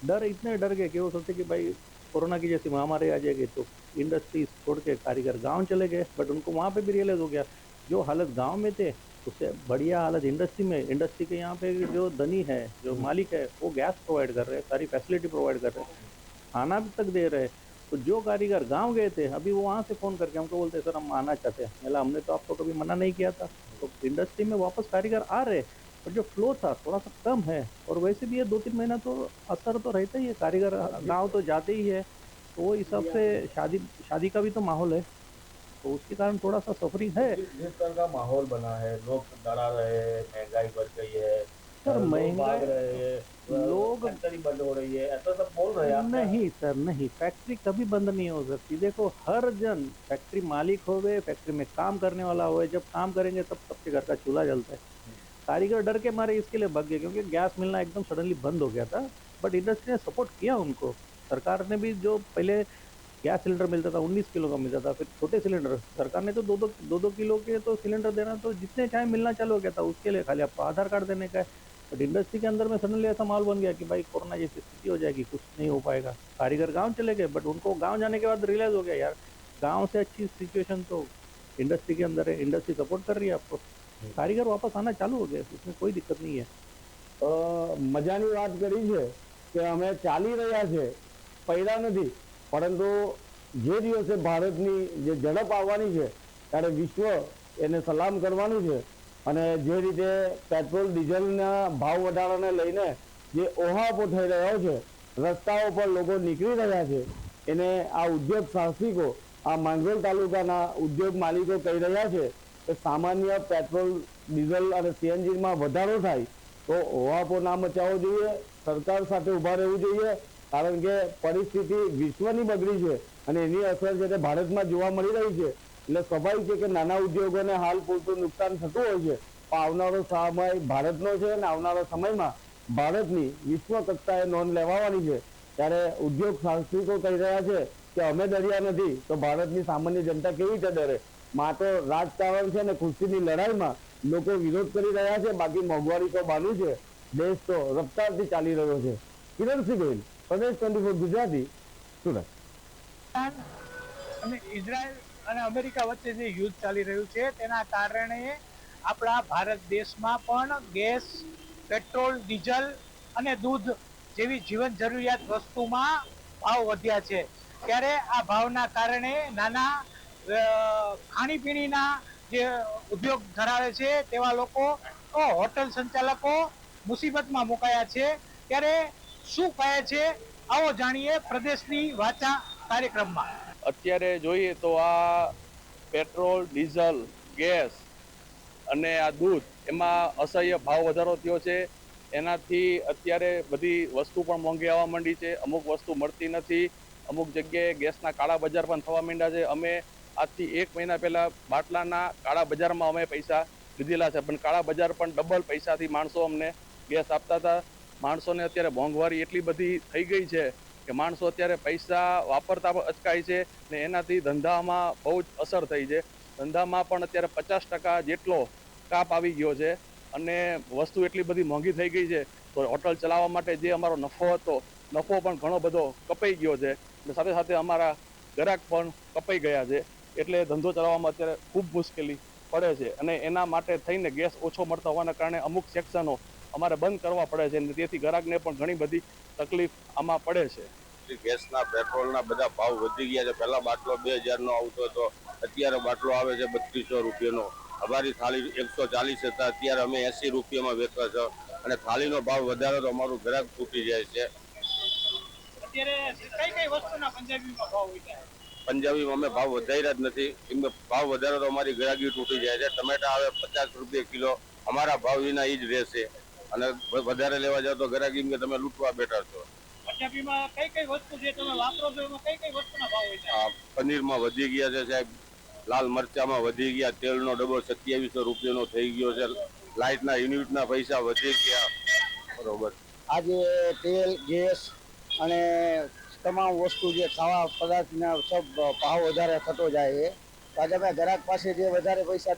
डर इतने डर गए कि वो सोचते कि भाई कोरोना की जैसी महामारी आ जाएगी तो इंडस्ट्री छोड़ के कारीगर गाँव चले गए. बट उनको वहाँ पे भी रियलाइज हो गया जो हालत गांव में थे उससे बढ़िया हालत इंडस्ट्री में. इंडस्ट्री के यहाँ पे जो धनी है, जो मालिक है, वो गैस प्रोवाइड कर रहे हैं, सारी फैसिलिटी प्रोवाइड कर रहे हैं, खाना भी तक दे रहे हैं. तो जो कारीगर गांव गए थे अभी वो वहाँ से फ़ोन करके हमको बोलते सर हम आना चाहते हैं. मतलब हमने तो आपको कभी मना नहीं किया था. तो इंडस्ट्री में वापस कारीगर आ रहे, और जो फ्लो था थोड़ा सा कम है. और वैसे भी ये 2-3 महीना तो असर तो रहता ही है. कारीगर गाँव तो जाते ही है, तो वो हिसाब से शादी का भी तो माहौल है, तो उसके कारण थोड़ा सा सफरिंग है. जिस तरह का माहौल बना है, लोग डरा रहे हैं, महंगाई बढ़ गई है, सर महंगाई, लोग फैक्ट्री बंद हो रही है, ऐसा सब बोल रहे हैं. नहीं सर नहीं, फैक्ट्री कभी बंद नहीं हो सकती. देखो हर जन, फैक्ट्री मालिक हो गए, फैक्ट्री में काम करने वाला हो, जब काम करेंगे तब सबके घर का चूल्हा जलता है. कारीगर डर के मारे इसके लिए भाग गए क्योंकि गैस मिलना एकदम सडनली बंद हो गया था. बट इंडस्ट्री ने सपोर्ट किया उनको. सरकार ने भी जो पहले गैस सिलेंडर मिलता था 19 किलो का मिलता था, फिर छोटे सिलेंडर सरकार ने तो 2-2 किलो के तो सिलेंडर देना, तो जितने चाहे मिलना चालू हो गया था. उसके लिए खाली आपको आधार कार्ड देने का है. बट इंडस्ट्री के अंदर में सडनली ऐसा माहौल बन गया कि भाई कोरोना जैसी स्थिति हो जाएगी, कुछ नहीं हो पाएगा. कारीगर गाँव चले गए, बट उनको गाँव जाने के बाद रियलाइज हो गया यार गाँव से अच्छी सिचुएशन तो इंडस्ट्री के अंदर है, इंडस्ट्री सपोर्ट कर रही है आपको. कारीगर वापस आना चालू हो गया, इसमें कोई दिक्कत नहीं है. મજાની વાત કરી છે કે અમે ચાલી રહ્યા છે, પૈડા નથી, પરંતુ જે દિવસે ભારતની જે ઝડપ આવવાની છે ત્યારે વિશ્વ એને સલામ કરવાનું છે. અને જે રીતે પેટ્રોલ ડીઝલના ભાવ વધારાને લઈને જે ઓહાપો થઈ રહ્યો છે, રસ્તાઓ પર લોકો નીકળી રહ્યા છે, એને આ ઉદ્યોગ સાહસિકો, આ માંગરોળ તાલુકાના ઉદ્યોગ માલિકો કહી રહ્યા છે કે સામાન્ય પેટ્રોલ ડીઝલ અને સીએનજીમાં વધારો થાય તો ઓહાપો ના મચાવવો જોઈએ, સરકાર સાથે ઊભા રહેવું જોઈએ. કારણ કે પરિસ્થિતિ વિશ્વની બગડી છે અને એની અસર છે તે ભારતમાં જોવા મળી રહી છે. એટલે સ્વાભાવિક છે કે નાના ઉદ્યોગોને હાલ પૂરતું નુકસાન થતું હોય છે, પણ આવનારો સમય ભારતનો છે અને આવનારા સમયમાં ભારતની વિશ્વ કક્ષાએ નોંધ લેવાની છે. ત્યારે ઉદ્યોગ સાહસિકો કહી રહ્યા છે કે અમે ડર્યા નથી તો ભારતની સામાન્ય જનતા કેવી રીતે ડરે. માત્ર રાજકારણ છે ને ખુરશીની લડાઈમાં લોકો વિરોધ કરી રહ્યા છે, બાકી મોંઘવારી તો બાનું છે. દેશ તો રફતારથી ચાલી રહ્યો છે. કિરણસિંહ ગોહિલ, પ્રદેશ 24 ગુજરાતી, સુરત. અને ઇઝરાયલ અને અમેરિકા વચ્ચે જે યુદ્ધ ચાલી રહ્યું છે તેના કારણે આપણા ભારત દેશમાં પણ ગેસ, પેટ્રોલ, ડીઝલ અને દૂધ જેવી જીવન જરૂરિયાત વસ્તુમાં ભાવ વધ્યા છે. ત્યારે આ ભાવના કારણે નાના ખાણીપીણીના જે ઉદ્યોગ ધરાવે છે તેવા લોકો, હોટલ સંચાલકો મુસીબતમાં મુકાયા છે. ત્યારે શું કહે છે આવો જાણીએ પ્રદેશની વાચા કાર્યક્રમમાં. અત્યારે જોઈએ તો આ પેટ્રોલ, ડીઝલ, ગેસ અને આ દૂધ એમાં અસહ્ય ભાવ વધારો થયો છે. એનાથી અત્યારે બધી વસ્તુ પણ મોંઘી આવવા માંડી છે. અમુક વસ્તુ મળતી નથી. અમુક જગ્યાએ ગેસના કાળા બજાર પણ થવા માંડ્યા છે. અમે આજથી 1 મહિના પહેલા બાટલાના કાળા બજારમાં અમે પૈસા લીધેલા છે, પણ કાળા બજાર પણ ડબલ પૈસાથી માણસો અમને ગેસ આપતા હતા. માણસોને અત્યારે મોંઘવારી એટલી બધી થઈ ગઈ છે કે માણસો અત્યારે પૈસા વાપરતા પણ અચકાય છે ને એનાથી ધંધામાં બહુ જ અસર થઈ છે. ધંધામાં પણ અત્યારે 50% જેટલો કાપ આવી ગયો છે અને વસ્તુ એટલી બધી મોંઘી થઈ ગઈ છે તો હોટલ ચલાવવા માટે જે અમારો નફો હતો, નફો પણ ઘણો બધો કપાઈ ગયો છે અને સાથે સાથે અમારા ગ્રાહક પણ કપાઈ ગયા છે. એટલે ધંધો ચલાવવામાં અત્યારે ખૂબ મુશ્કેલી પડે છે અને એના માટે થઈને ગેસ ઓછો મળતા હોવાના કારણે અમુક સેક્શનો અમારે બંધ કરવા પડે છે અને તેથી ગ્રાહકને પણ ઘણી બધી તકલીફ આમાં પડે છે. ગેસના, પેટ્રોલના બધા ભાવ વધી ગયા છે. પહેલા બાટલો 2000નો આવતો હતો, અત્યારે બાટલો આવે છે 3200 રૂપિયાનો. અમારી થાળી 140 હતા, અત્યારે અમે 80 રૂપિયામાં વેચવા છે અને થાળીનો ભાવ વધારે તો અમારું ગ્રાહક તૂટી જાય છે. અત્યારે કઈ વસ્તુના પંજાબીમાં ભાવ વધ્યા? પંજાબીમાં અમે ભાવ વધાર્યા જ નથી. એમ ભાવ વધારે તો અમારી ગ્રાહકી તૂટી જાય છે. ટમેટા આવે 50 રૂપિયા કિલો, અમારા ભાવ વિના એ જ રહેશે અને વધારે લેવા જાવ તો ગ્રાહકી એમ કે તમે લૂંટવા બેઠા છો. પંજાબીમાં કઈ વસ્તુ જે તમે વાપરો છો એમાં કઈ વસ્તુના ભાવ વધ્યા? પનીરમાં વધી ગયા છે સાહેબ, લાલ મરચામાં વધી ગયા, તેલનો ડબ્બો 2700 રૂપિયાનો થઈ ગયો છે, લાઇટના યુનિટના પૈસા વધી ગયા. બરોબર. આજે તેલ, ગેસ અને તમામ વસ્તુ જે ખાવા પદાર્થના સબ ભાવ વધારે થતો જાય છે. તો આજે અમે ગ્રાહક પાસે જે વધારે પૈસા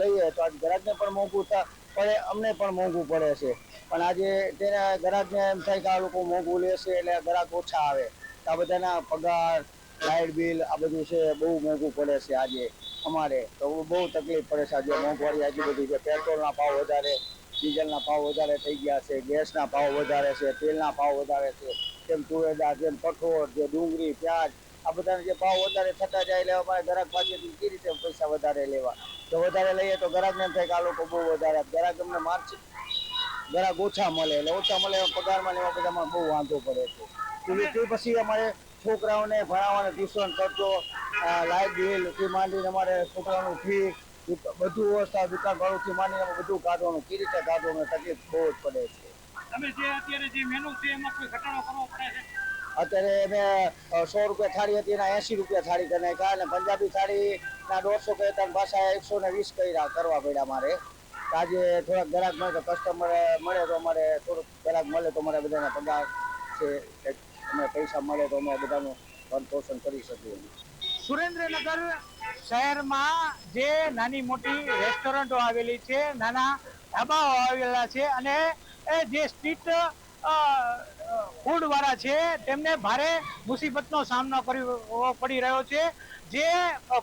લઈએ તો આજે ગ્રાહકને પણ મોંઘું પડે, અમને પણ મોંઘું પડે છે. પણ આજે તેના ગ્રાહકને એમ થાય કે આ લોકો મોંઘું લેશે એટલે ગ્રાહક ઓછા આવે. આ બધાના પગાર, લાઇટ બિલ આ બધું છે બહુ મોંઘું પડે છે આજે અમારે. તો બહુ તકલીફ પડે છે આજે મોંઘવારી આટલી બધી છે. પેટ્રોલના ભાવ વધારે, ડીઝલના ભાવ વધારે થઈ ગયા છે, ગેસના ભાવ વધારે છે, તેલના ભાવ વધારે છે, જેમ તુવેર, જેમ કઠોળ, જે ડુંગળી, પ્યાજ આ બધાના જે ભાવ વધારે થતા જાય એટલે અમારે ગ્રાહક પાસેથી કેવી રીતે પૈસા વધારે લેવા? જો વધારે લઈએ તો ગ્રાહકને એમ થાય કે આ લોકો બહુ વધારે, ગ્રાહક અમને માર્ચ ગ્રાહક ઓછા મળે એટલે ઓછા મળે પગારમાં લેવા બધામાં બહુ વાંધો પડે છે. તે પછી અમારે છોકરાઓને ભણાવવાનો ટ્યુશન ખર્ચો, લાઇટ બિલથી માંડીને અમારે છોકરાઓનું ફી, બધું વ્યવસ્થા દુકાન ભાડુંથી માંડીને બધું કાઢવાનું, કેવી રીતે કાઢવાનું તકલીફ બહુ જ પડે છે. તમે જે અત્યારે જે મેનુ છે એમાં કોઈ ઘટાડો કરવો પડે છે? અત્યારે અમે 100 રૂપિયા થાળી હતી એના 80 રૂપિયા થાળી કરી નાખ્યા અને પંજાબી થાળીના 150 કહેતા પાછા 120 કરવા પડ્યા અમારે. આજે થોડાક ગ્રાહક મળે તો કસ્ટમર મળે તો અમારે થોડુંક ગ્રાહક મળે તો અમારે બધાના પગાર છે, અમે પૈસા મળે તો અમે બધાનું ભરણ પોષણ કરી શકીએ. સુરેન્દ્રનગર શહેરમાં જે નાની મોટી રેસ્ટોરન્ટો આવેલી છે, નાના ધાબાઓ આવેલા છે અને જે સ્ટ્રીટ ફૂડ વાળા છે તેમને ભારે મુસીબતનો સામનો કરવો પડી રહ્યો છે. જે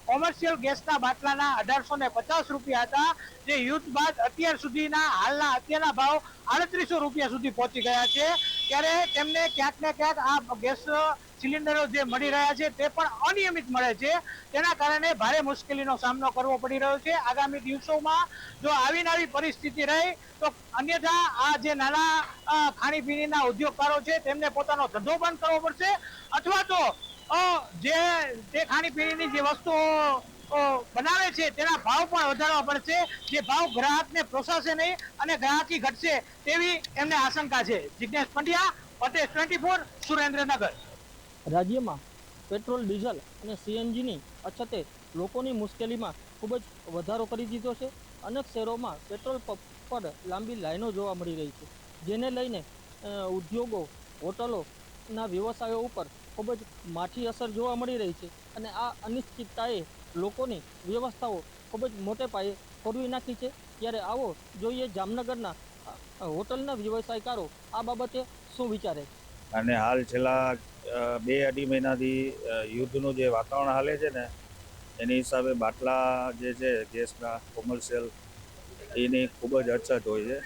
કોમર્શિયલ ગેસના બાટલાના 1850 રૂપિયા હતા, જે યુદ્ધ બાદ અત્યાર સુધીના અત્યારના ભાવ 3800 રૂપિયા સુધી પહોંચી ગયા છે. ત્યારે તેમને ક્યાંક ને ક્યાંક આ ગેસ સિલિન્ડરો જે મળી રહ્યા છે તે પણ અનિયમિત મળે છે. તેના કારણે ભારે મુશ્કેલીનો સામનો કરવો પડી રહ્યો છે. આગામી દિવસોમાં જો આવી પરિસ્થિતિ રહી તો અન્યથા આ જે નાના ખાણીપીણીના ઉદ્યોગકારો છે તેમને પોતાનો ધંધો બંધ કરવો પડશે અથવા તો જે ખાણીપીણીની જે વસ્તુઓ બનાવે છે તેના ભાવ પણ વધારવા પડશે. જે ભાવ ગ્રાહકને પોસાશે નહીં અને ગ્રાહકી ઘટશે તેવી એમને આશંકા છે. જિજ્ઞેશ પંડ્યા, ફતેહ 24, સુરેન્દ્રનગર. રાજ્યમાં પેટ્રોલ, ડીઝલ અને સીએનજીની અછતે લોકોની મુશ્કેલીમાં ખૂબ જ વધારો કરી દીધો છે. અનેક શહેરોમાં પેટ્રોલ પંપ પર લાંબી લાઈનો જોવા મળી રહી છે, જેને લઈને ઉદ્યોગો, હોટલોના વ્યવસાયો ઉપર ખૂબ જ માઠી અસર જોવા મળી રહી છે અને આ અનિશ્ચિતતાએ લોકોની વ્યવસ્થાઓ ખૂબ જ મોટે પાયે ખોરવી નાખી છે. ત્યારે આવો જોઈએ જામનગરના હોટલના વ્યવસાયકારો આ બાબતે શું વિચારે છે. અને હાલ છેલ્લા 2-2.5 મહિનાથી યુદ્ધનું જે વાતાવરણ હાલે છે ને એની હિસાબે બાટલા જે છે ગેસના કોમર્શિયલ એની ખૂબ જ અછત હોય છે.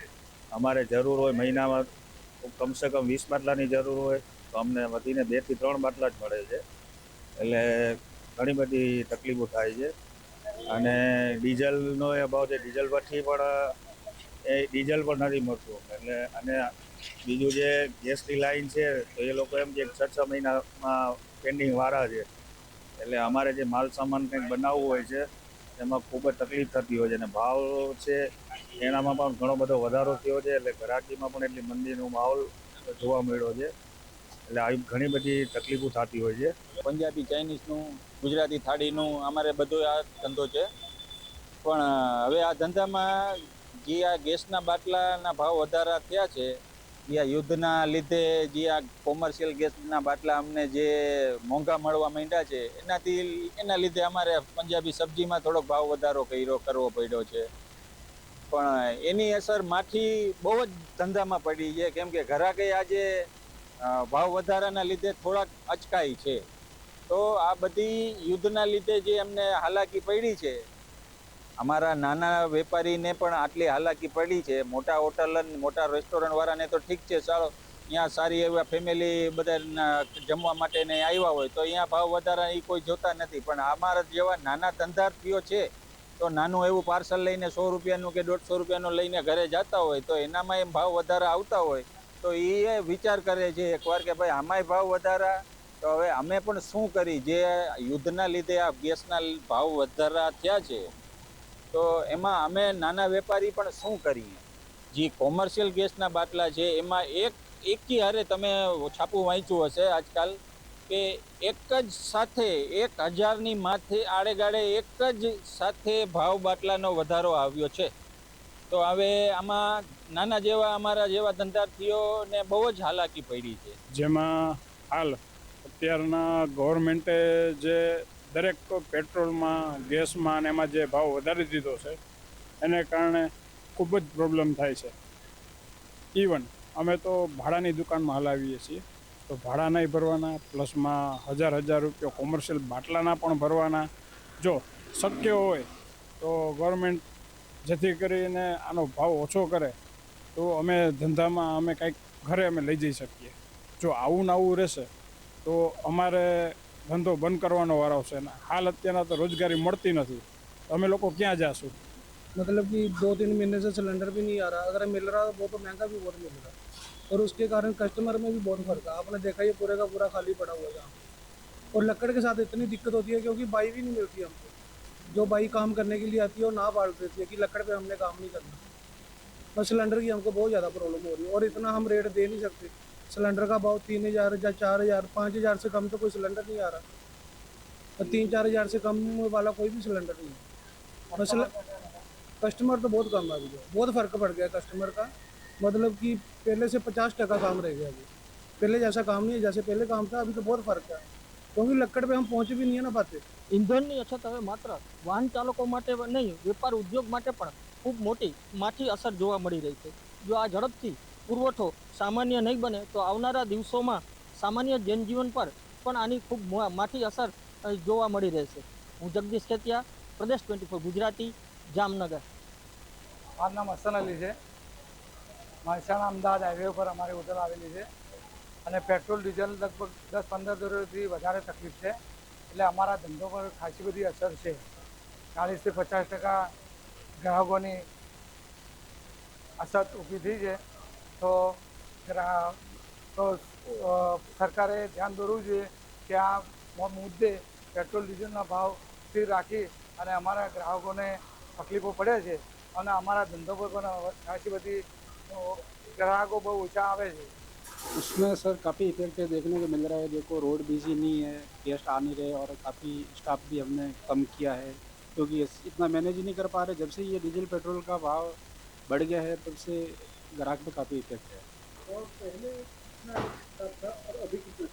અમારે જરૂર હોય મહિનામાં કમસે કમ 20 બાટલાની જરૂર હોય તો અમને વધીને 2 થી 3 બાટલા જ મળે છે. એટલે ઘણી બધી તકલીફો થાય છે. અને ડીઝલનો એ ભાવ છે, ડીઝલ પછી પણ એ ડીઝલ પણ નથી મળતું. એટલે અને બીજું જે ગેસની લાઈન છે તો એ લોકો એમ કે 6 મહિનામાં પેન્ડિંગ વાળા છે. એટલે અમારે જે માલ સામાન કંઈક બનાવવું હોય છે એમાં ખૂબ જ તકલીફ થતી હોય છે. અને ભાવ છે એનામાં પણ ઘણો બધો વધારો થયો છે. એટલે ગ્રાહકીમાં પણ એટલી મંદીનો માહોલ જોવા મળ્યો છે. એટલે આવી ઘણી બધી તકલીફો થતી હોય છે. પંજાબી ચાઇનીઝનું, ગુજરાતી થાળીનું અમારે બધો આ ધંધો છે. પણ હવે આ ધંધામાં જે આ ગેસના બાટલાના ભાવ વધારા થયા છે, જે આ યુદ્ધના લીધે જે આ કોમર્શિયલ ગેસના બાટલા અમને જે મોંઘા મળવા માંડ્યા છે એના લીધે અમારે પંજાબી સબ્જીમાં થોડોક ભાવ વધારો કરવો પડ્યો છે. પણ એની અસર માઠી બહુ જ ધંધામાં પડી છે. કેમ કે ઘરાકે આજે ભાવ વધારાના લીધે થોડાક અચકાય છે. તો આ બધી યુદ્ધના લીધે જે અમને હાલાકી પડી છે, અમારા નાના વેપારીને પણ આટલી હાલાકી પડી છે. મોટા હોટલ મોટા રેસ્ટોરન્ટ વાળાને તો ઠીક છે, ચાલો અહીંયા સારી એવા ફેમિલી બધા જમવા માટે ને આવ્યા હોય તો અહીંયા ભાવ વધારા એ કોઈ જોતા નથી. પણ અમારા જેવા નાના ધંધાર્થીઓ છે તો નાનું એવું પાર્સલ લઈને 100 રૂપિયાનું કે 150 રૂપિયાનું લઈને ઘરે જતા હોય તો એનામાં એમ ભાવ વધારા આવતા હોય તો એ વિચાર કરે છે એકવાર કે ભાઈ આમાંય ભાવ વધારા, તો હવે અમે પણ શું કરી. જે યુદ્ધના લીધે આ ગેસના ભાવ વધારા થયા છે તો એમાં અમે નાના વેપારી પણ શું કરીએ. જે કોમર્શિયલ ગેસના બાટલા છે એમાં એકી હારે તમે છાપું વાંચ્યું હશે આજકાલ કે એક જ સાથે 1000ની માથે આડેગાડે એક જ સાથે ભાવ બાટલાનો વધારો આવ્યો છે. તો હવે આમાં નાના જેવા અમારા જેવા ધંધાર્થીઓને બહુ જ હાલાકી પડી છે. જેમાં હાલ અત્યારના ગવર્મેન્ટે જે દરેક પેટ્રોલમાં, ગેસમાં અને એમાં જે ભાવ વધારી દીધો છે એને કારણે ખૂબ જ પ્રોબ્લેમ થાય છે. ઇવન અમે તો ભાડાની દુકાનમાં હલાવીએ છીએ તો ભાડા નહીં ભરવાના, પ્લસમાં 1000 રૂપિયા કોમર્શિયલ બાટલાના પણ ભરવાના. જો શક્ય હોય તો ગવર્મેન્ટ જેથી કરીને આનો ભાવ ઓછો કરે તો અમે ધંધામાં અમે કંઈક ઘરે અમે લઈ જઈ શકીએ. જો આવું ને આવું રહેશે તો અમારે ધંધો બંધ કરવાનો વારો આવશે. ને હાલ અત્યારના તો રોજગારી મળતી નથી તો અમે લોકો ક્યાં જાશું. मतलब कि 2-3 महीने से सिलेंडर भी नहीं आ रहा, अगर मिल रहा तो बहुत महंगा भी बहुत मिल रहा है और उसके कारण कस्टमर में भी बहुत फर्क है. आपने देखा ये पूरे का पूरा खाली पड़ा हुआ है. और लकड़ के साथ इतनी दिक्कत होती है क्योंकि बाई भी नहीं मिलती हमको. जो बाई काम करने के लिए आती है और ना बांट देती है कि लकड़ पे हमने काम नहीं करना. बस सिलेंडर की हमको बहुत ज़्यादा प्रॉब्लम हो रही है और इतना हम रेट दे नहीं सकते. सिलेंडर का भाव 3000 या 4000, 5000 से कम तो कोई सिलेंडर नहीं आ रहा. और 3-4 हज़ार से कम वाला कोई भी सिलेंडर नहीं है. बस कस्टमर तो बहुत कम आ गया, बहुत फ़र्क पड़ गया कस्टमर का. मतलब कि पहले से 50% काम रह गया. अभी पहले जैसा काम नहीं है, जैसे पहले काम था अभी तो बहुत फ़र्क है क्योंकि लक्कड़ पे हम पहुँच भी नहीं है ना पाते. ઈંધણની અછત હવે માત્ર વાહન ચાલકો માટે નહીં, વેપાર ઉદ્યોગ માટે પણ ખૂબ મોટી માઠી અસર જોવા મળી રહી છે. જો આ ઝડપથી પુરવઠો સામાન્ય નહીં બને તો આવનારા દિવસોમાં સામાન્ય જનજીવન પર પણ આની ખૂબ માઠી અસર જોવા મળી રહેશે. હું જગદીશ ખેતિયા, પ્રદેશ 24 ગુજરાતી, જામનગર. મારું નામ હસન અલી છે. મહેસાણા અમદાવાદ હાઈવે ઉપર અમારી હોટલ આવેલી છે અને પેટ્રોલ ડીઝલ લગભગ 10-15 દરોથી વધારે તકલીફ છે. એટલે અમારા ધંધો પર ખાસી બધી અસર છે. 40 થી 50% ગ્રાહકોની અસર ઊભી થઈ છે. તો સરકારે ધ્યાન દોરવું જોઈએ કે આ મુદ્દે પેટ્રોલ ડીઝલના ભાવ સ્થિર રાખી અને અમારા ગ્રાહકોને તકલીફો પડે છે અને અમારા ધંધો પર પણ ખાસી બધી ग्राहकों बहुत ऊँचा आवे है. उसमें सर काफ़ी इफेक्ट देखने को मिल रहा है. देखो रोड बिजी नहीं है, गेस्ट आ नहीं रहे और काफ़ी स्टाफ भी हमने कम किया है क्योंकि इतना मैनेज ही नहीं कर पा रहे. जब से ये डीजल पेट्रोल का भाव बढ़ गया है तब से ग्राहक पे काफ़ी इफेक्ट है. और पहले था और अभी कितना?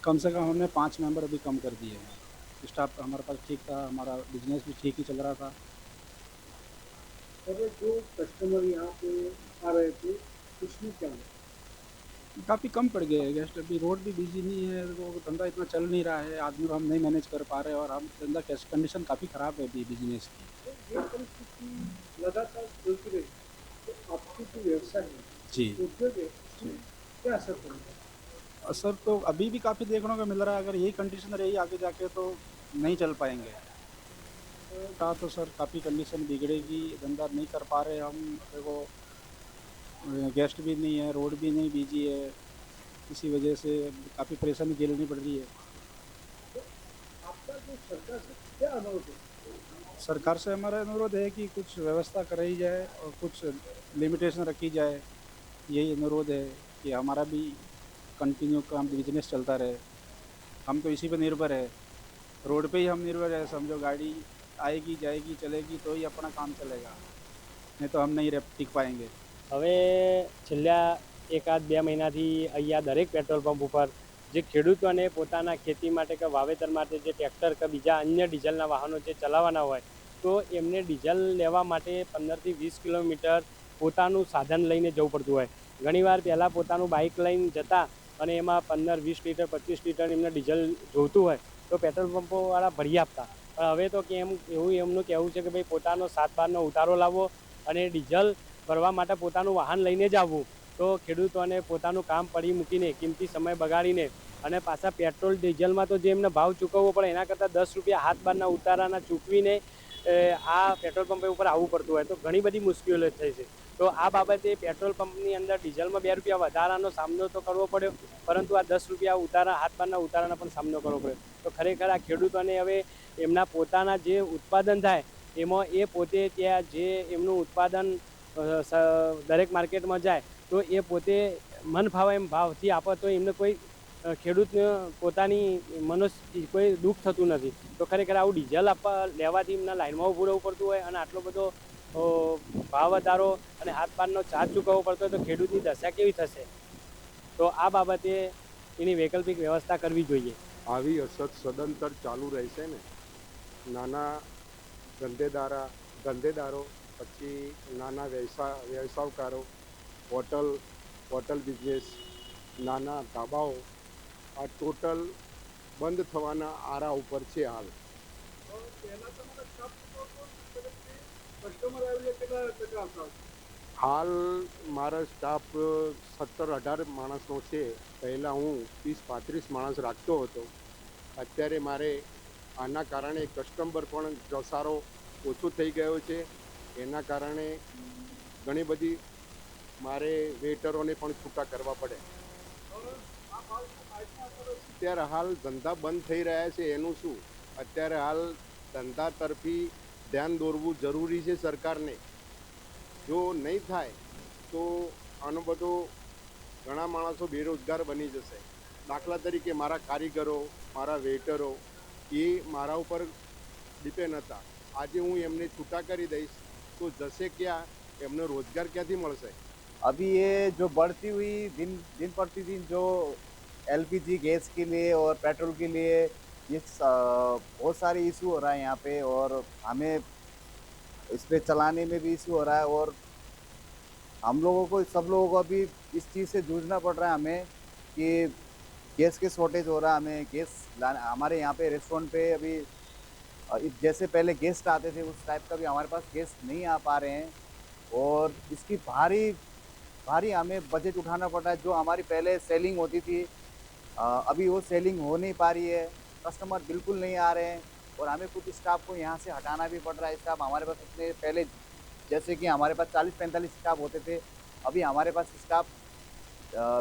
कम से कम हमने 5 मेंबर अभी कम कर दिए हैं. स्टाफ हमारे पास ठीक था, हमारा बिजनेस भी ठीक ही चल रहा था. और जो कस्टमर यहाँ पे आ रहे थे उसमें क्या है? काफ़ी कम पड़ गए हैं गेस्ट. अभी रोड भी बिजी नहीं है तो धंधा इतना चल नहीं रहा है. आदमी को हम नहीं मैनेज कर पा रहे और हम धंधा कंडीशन काफ़ी ख़राब है अभी बिजनेस की. ये परिस्थिति लगातार चलती रही तो आपकी जो व्यवसाय है जी उद्योग है उसमें क्या असर पड़ेगा? असर तो अभी भी काफ़ी देखने को मिल रहा है। अगर यही कंडीशन रही आगे जाके तो नहीं चल पाएंगे। कहा तो सर काफ़ी कंडीशन बिगड़ेगी, धंधा नहीं कर पा रहे हम। देखो गेस्ट भी नहीं है, रोड भी नहीं बिजी है, इसी वजह से काफ़ी परेशानी झेलनी पड़ रही है। आपका जो सरकार से क्या अनुरोध है? सरकार से हमारा अनुरोध है कि कुछ व्यवस्था कराई जाए और कुछ लिमिटेशन रखी जाए। यही अनुरोध है कि हमारा भी कंटिन्यू काम बिजनेस चलता रहे। हम तो इसी पर निर्भर है, रोड पे ही हम निर्भर है। समझो गाड़ी आएगी जाएगी चलेगी तो ही अपना काम चलेगा, नहीं तो हम नहीं टिक पाएंगे। હવે છેલ્લા એકાદ બે મહિનાથી અહીંયા દરેક પેટ્રોલ પંપ ઉપર જે ખેડૂતોને પોતાના ખેતી માટે કે વાવેતર માટે જે ટ્રેક્ટર કે બીજા અન્ય ડીઝલના વાહનો જે ચલાવવાના હોય તો એમને ડીઝલ લેવા માટે 15થી 20 કિલોમીટર પોતાનું સાધન લઈને જવું પડતું હોય. ઘણીવાર પહેલાં પોતાનું બાઇક લઈને જતા અને એમાં 15-20 લિટર 25 લિટર એમને ડીઝલ જોઈતું હોય તો પેટ્રોલ પંપોવાળા ભરી આપતા. પણ હવે તો કેમ એવું એમનું કહેવું છે કે ભાઈ પોતાનો 7-12નો ઉતારો લાવવો અને ડીઝલ ભરવા માટે પોતાનું વાહન લઈને જ આવવું. તો ખેડૂતોને પોતાનું કામ પડી મૂકીને કિંમતી સમય બગાડીને અને પાછા પેટ્રોલ ડીઝલમાં તો જે એમને ભાવ ચૂકવવો પડે એના કરતાં 10 રૂપિયા હાથ બારના ઉતારાના ચૂકવીને આ પેટ્રોલ પંપ ઉપર આવવું પડતું હોય તો ઘણી બધી મુશ્કેલીઓ થઈ છે. તો આ બાબતે પેટ્રોલ પંપની અંદર ડીઝલમાં 2 રૂપિયા વધારાનો સામનો તો કરવો પડ્યો, પરંતુ આ 10 રૂપિયા ઉતારા હાથ બારના ઉતારાનો પણ સામનો કરવો પડ્યો. તો ખરેખર આ ખેડૂતોને હવે એમના પોતાના જે ઉત્પાદન થાય એમાં એ પોતે ત્યાં જે એમનું ઉત્પાદન દરેક માર્કેટમાં જાય તો એ પોતે મન ફાવે એમ ભાવથી આપે તો એમને કોઈ ખેડૂતને પોતાની કોઈ દુઃખ થતું નથી. તો ખરેખર આવું ડીઝલ આપવા લેવાથી એમના લાઇનમાં ઊભું રહેવું પડતું હોય અને આટલો બધો ભાવ વધારો અને હાથ બારનો ચાર્જ ચૂકવવો પડતો હોય તો ખેડૂતની દશા કેવી થશે? તો આ બાબતે એની વૈકલ્પિક વ્યવસ્થા કરવી જોઈએ. આવી અસર સદંતર ચાલુ રહેશે ને. નાના ધંધેદારો પછી નાના વ્યવસાયકારો, હોટલ બિઝનેસ, નાના ધાબાઓ આ ટોટલ બંધ થવાના આરા ઉપર છે હાલ. હાલ મારા સ્ટાફ 17-18 માણસનો છે. પહેલાં હું 30-35 માણસ રાખતો હતો. અત્યારે મારે આના કારણે કસ્ટમર પણ ઘસારો ઓછો થઈ ગયો છે. એના કારણે ઘણી બધી મારે વેટરોને પણ છૂટા કરવા પડે. અત્યારે હાલ ધંધા બંધ થઈ રહ્યા છે એનું શું? અત્યારે હાલ ધંધા તરફી ધ્યાન દોરવું જરૂરી છે સરકારને. જો નહીં થાય તો આનો બધો ઘણા માણસો બેરોજગાર બની જશે. દાખલા તરીકે મારા કારીગરો, મારા વેટરો એ મારા ઉપર ડિપેન્ડ હતા. આજે હું એમને છૂટા કરી દઈશ तो जैसे क्या एमने रोजगार क्या थी मिल से? अभी ये जो बढ़ती हुई दिन प्रतिदिन जो एलपीजी गैस के लिए और पेट्रोल के लिए ये बहुत सारे इशू हो रहा है यहाँ पे और हमें इस पे चलाने में भी इशू हो रहा है और हम लोगों को सब लोगों को अभी इस चीज़ से जूझना पड़ रहा है हमें कि गैस के शॉर्टेज हो रहा है. हमें गैस हमारे यहाँ पे रेस्टोरेंट पे अभी जैसे पहले गेस्ट आते थे उस टाइप का भी हमारे पास गेस्ट नहीं आ पा रहे हैं और इसकी भारी हमें बजट उठाना पड़ रहा है. जो हमारी पहले सेलिंग होती थी अभी वो सेलिंग हो नहीं पा रही है. कस्टमर बिल्कुल नहीं आ रहे हैं और हमें कुछ स्टाफ को यहाँ से हटाना भी पड़ रहा है. स्टाफ हमारे पास इतने पहले जैसे कि हमारे पास 40-45 स्टाफ होते थे, अभी हमारे पास स्टाफ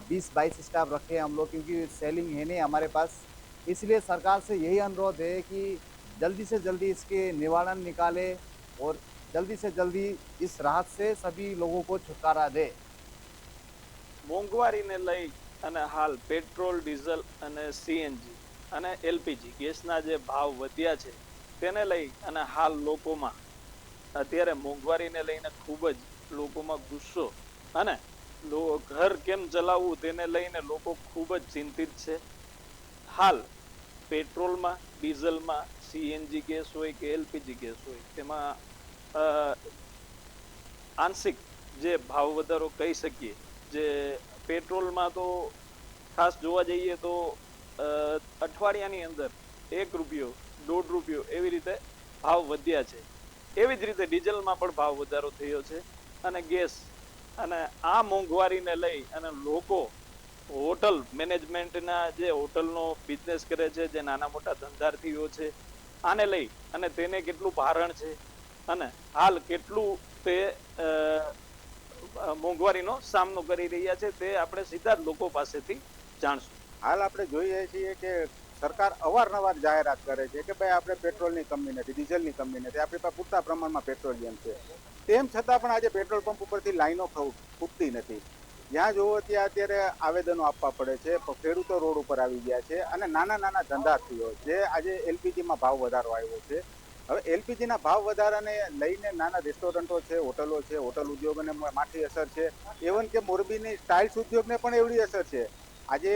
20-22 स्टाफ रखे हैं हम लोग क्योंकि सेलिंग है नहीं हमारे पास. इसलिए सरकार से यही अनुरोध है कि जल्दी से जल्दी इसके निवारण निकाले और जल्दी से जल्दी इस राहत से सभी लोगों को छुटकारा दे. મોંઘવારીને લઈ અને હાલ પેટ્રોલ, ડીઝલ અને સીએનજી અને એલપીજી ગેસના જે ભાવ વધ્યા છે તેને લઈ અને હાલ લોકોમાં અત્યારે મોંઘવારીને લઈને ખૂબ જ લોકોમાં ગુસ્સો અને ઘર કેમ ચલાવવું તેને લઈને લોકો ખૂબ જ ચિંતિત છે. હાલ પેટ્રોલમાં, ડીઝલમાં, સીએનજી ગેસ હોય કે એલપીજી ગેસ હોય તેમાં આંશિક જે ભાવ વધારો કહી શકીએ. જે પેટ્રોલમાં તો ખાસ જોવા જઈએ તો અઠવાડિયાની અંદર 1 રૂપિયો, 1.5 રૂપિયો એવી રીતે ભાવ વધ્યા છે. એવી જ રીતે ડીઝલમાં પણ ભાવ વધારો થયો છે અને ગેસ અને આ મોંઘવારીને લઈ અને લોકો હોટલ મેનેજમેન્ટના જે હોટલનો બિઝનેસ કરે છે, જે નાના મોટા ધંધાર્થીઓ છે, આને લઈ અને તેને કેટલું ભારણ છે અને હાલ કેટલું તે મોંઘવારીનો સામનો કરી રહ્યા છે તે આપણે સીધા જ લોકો પાસેથી જાણશું. હાલ આપણે જોઈએ છીએ કે સરકાર અવારનવાર જાહેરાત કરે છે કે ભાઈ આપણે પેટ્રોલની કમી નથી, ડીઝલની કમી નથી, આપણી પાસે પૂરતા પ્રમાણમાં પેટ્રોલિયમ છે. તેમ છતાં પણ આજે પેટ્રોલ પંપ ઉપરથી લાઈનો ખૂટતી નથી. જ્યાં જોવો ત્યાં અત્યારે આવેદનો આપવા પડે છે. ખેડૂતો રોડ ઉપર આવી ગયા છે અને નાના નાના ધંધાર્થીઓ જે આજે એલપીજીમાં ભાવ વધારો આવ્યો છે. હવે એલપીજીના ભાવ વધારાને લઈને નાના રેસ્ટોરન્ટો છે, હોટલો છે, હોટલ ઉદ્યોગોને માઠી અસર છે. ઇવન કે મોરબીની ટાઇલ્સ ઉદ્યોગને પણ એવડી અસર છે. આજે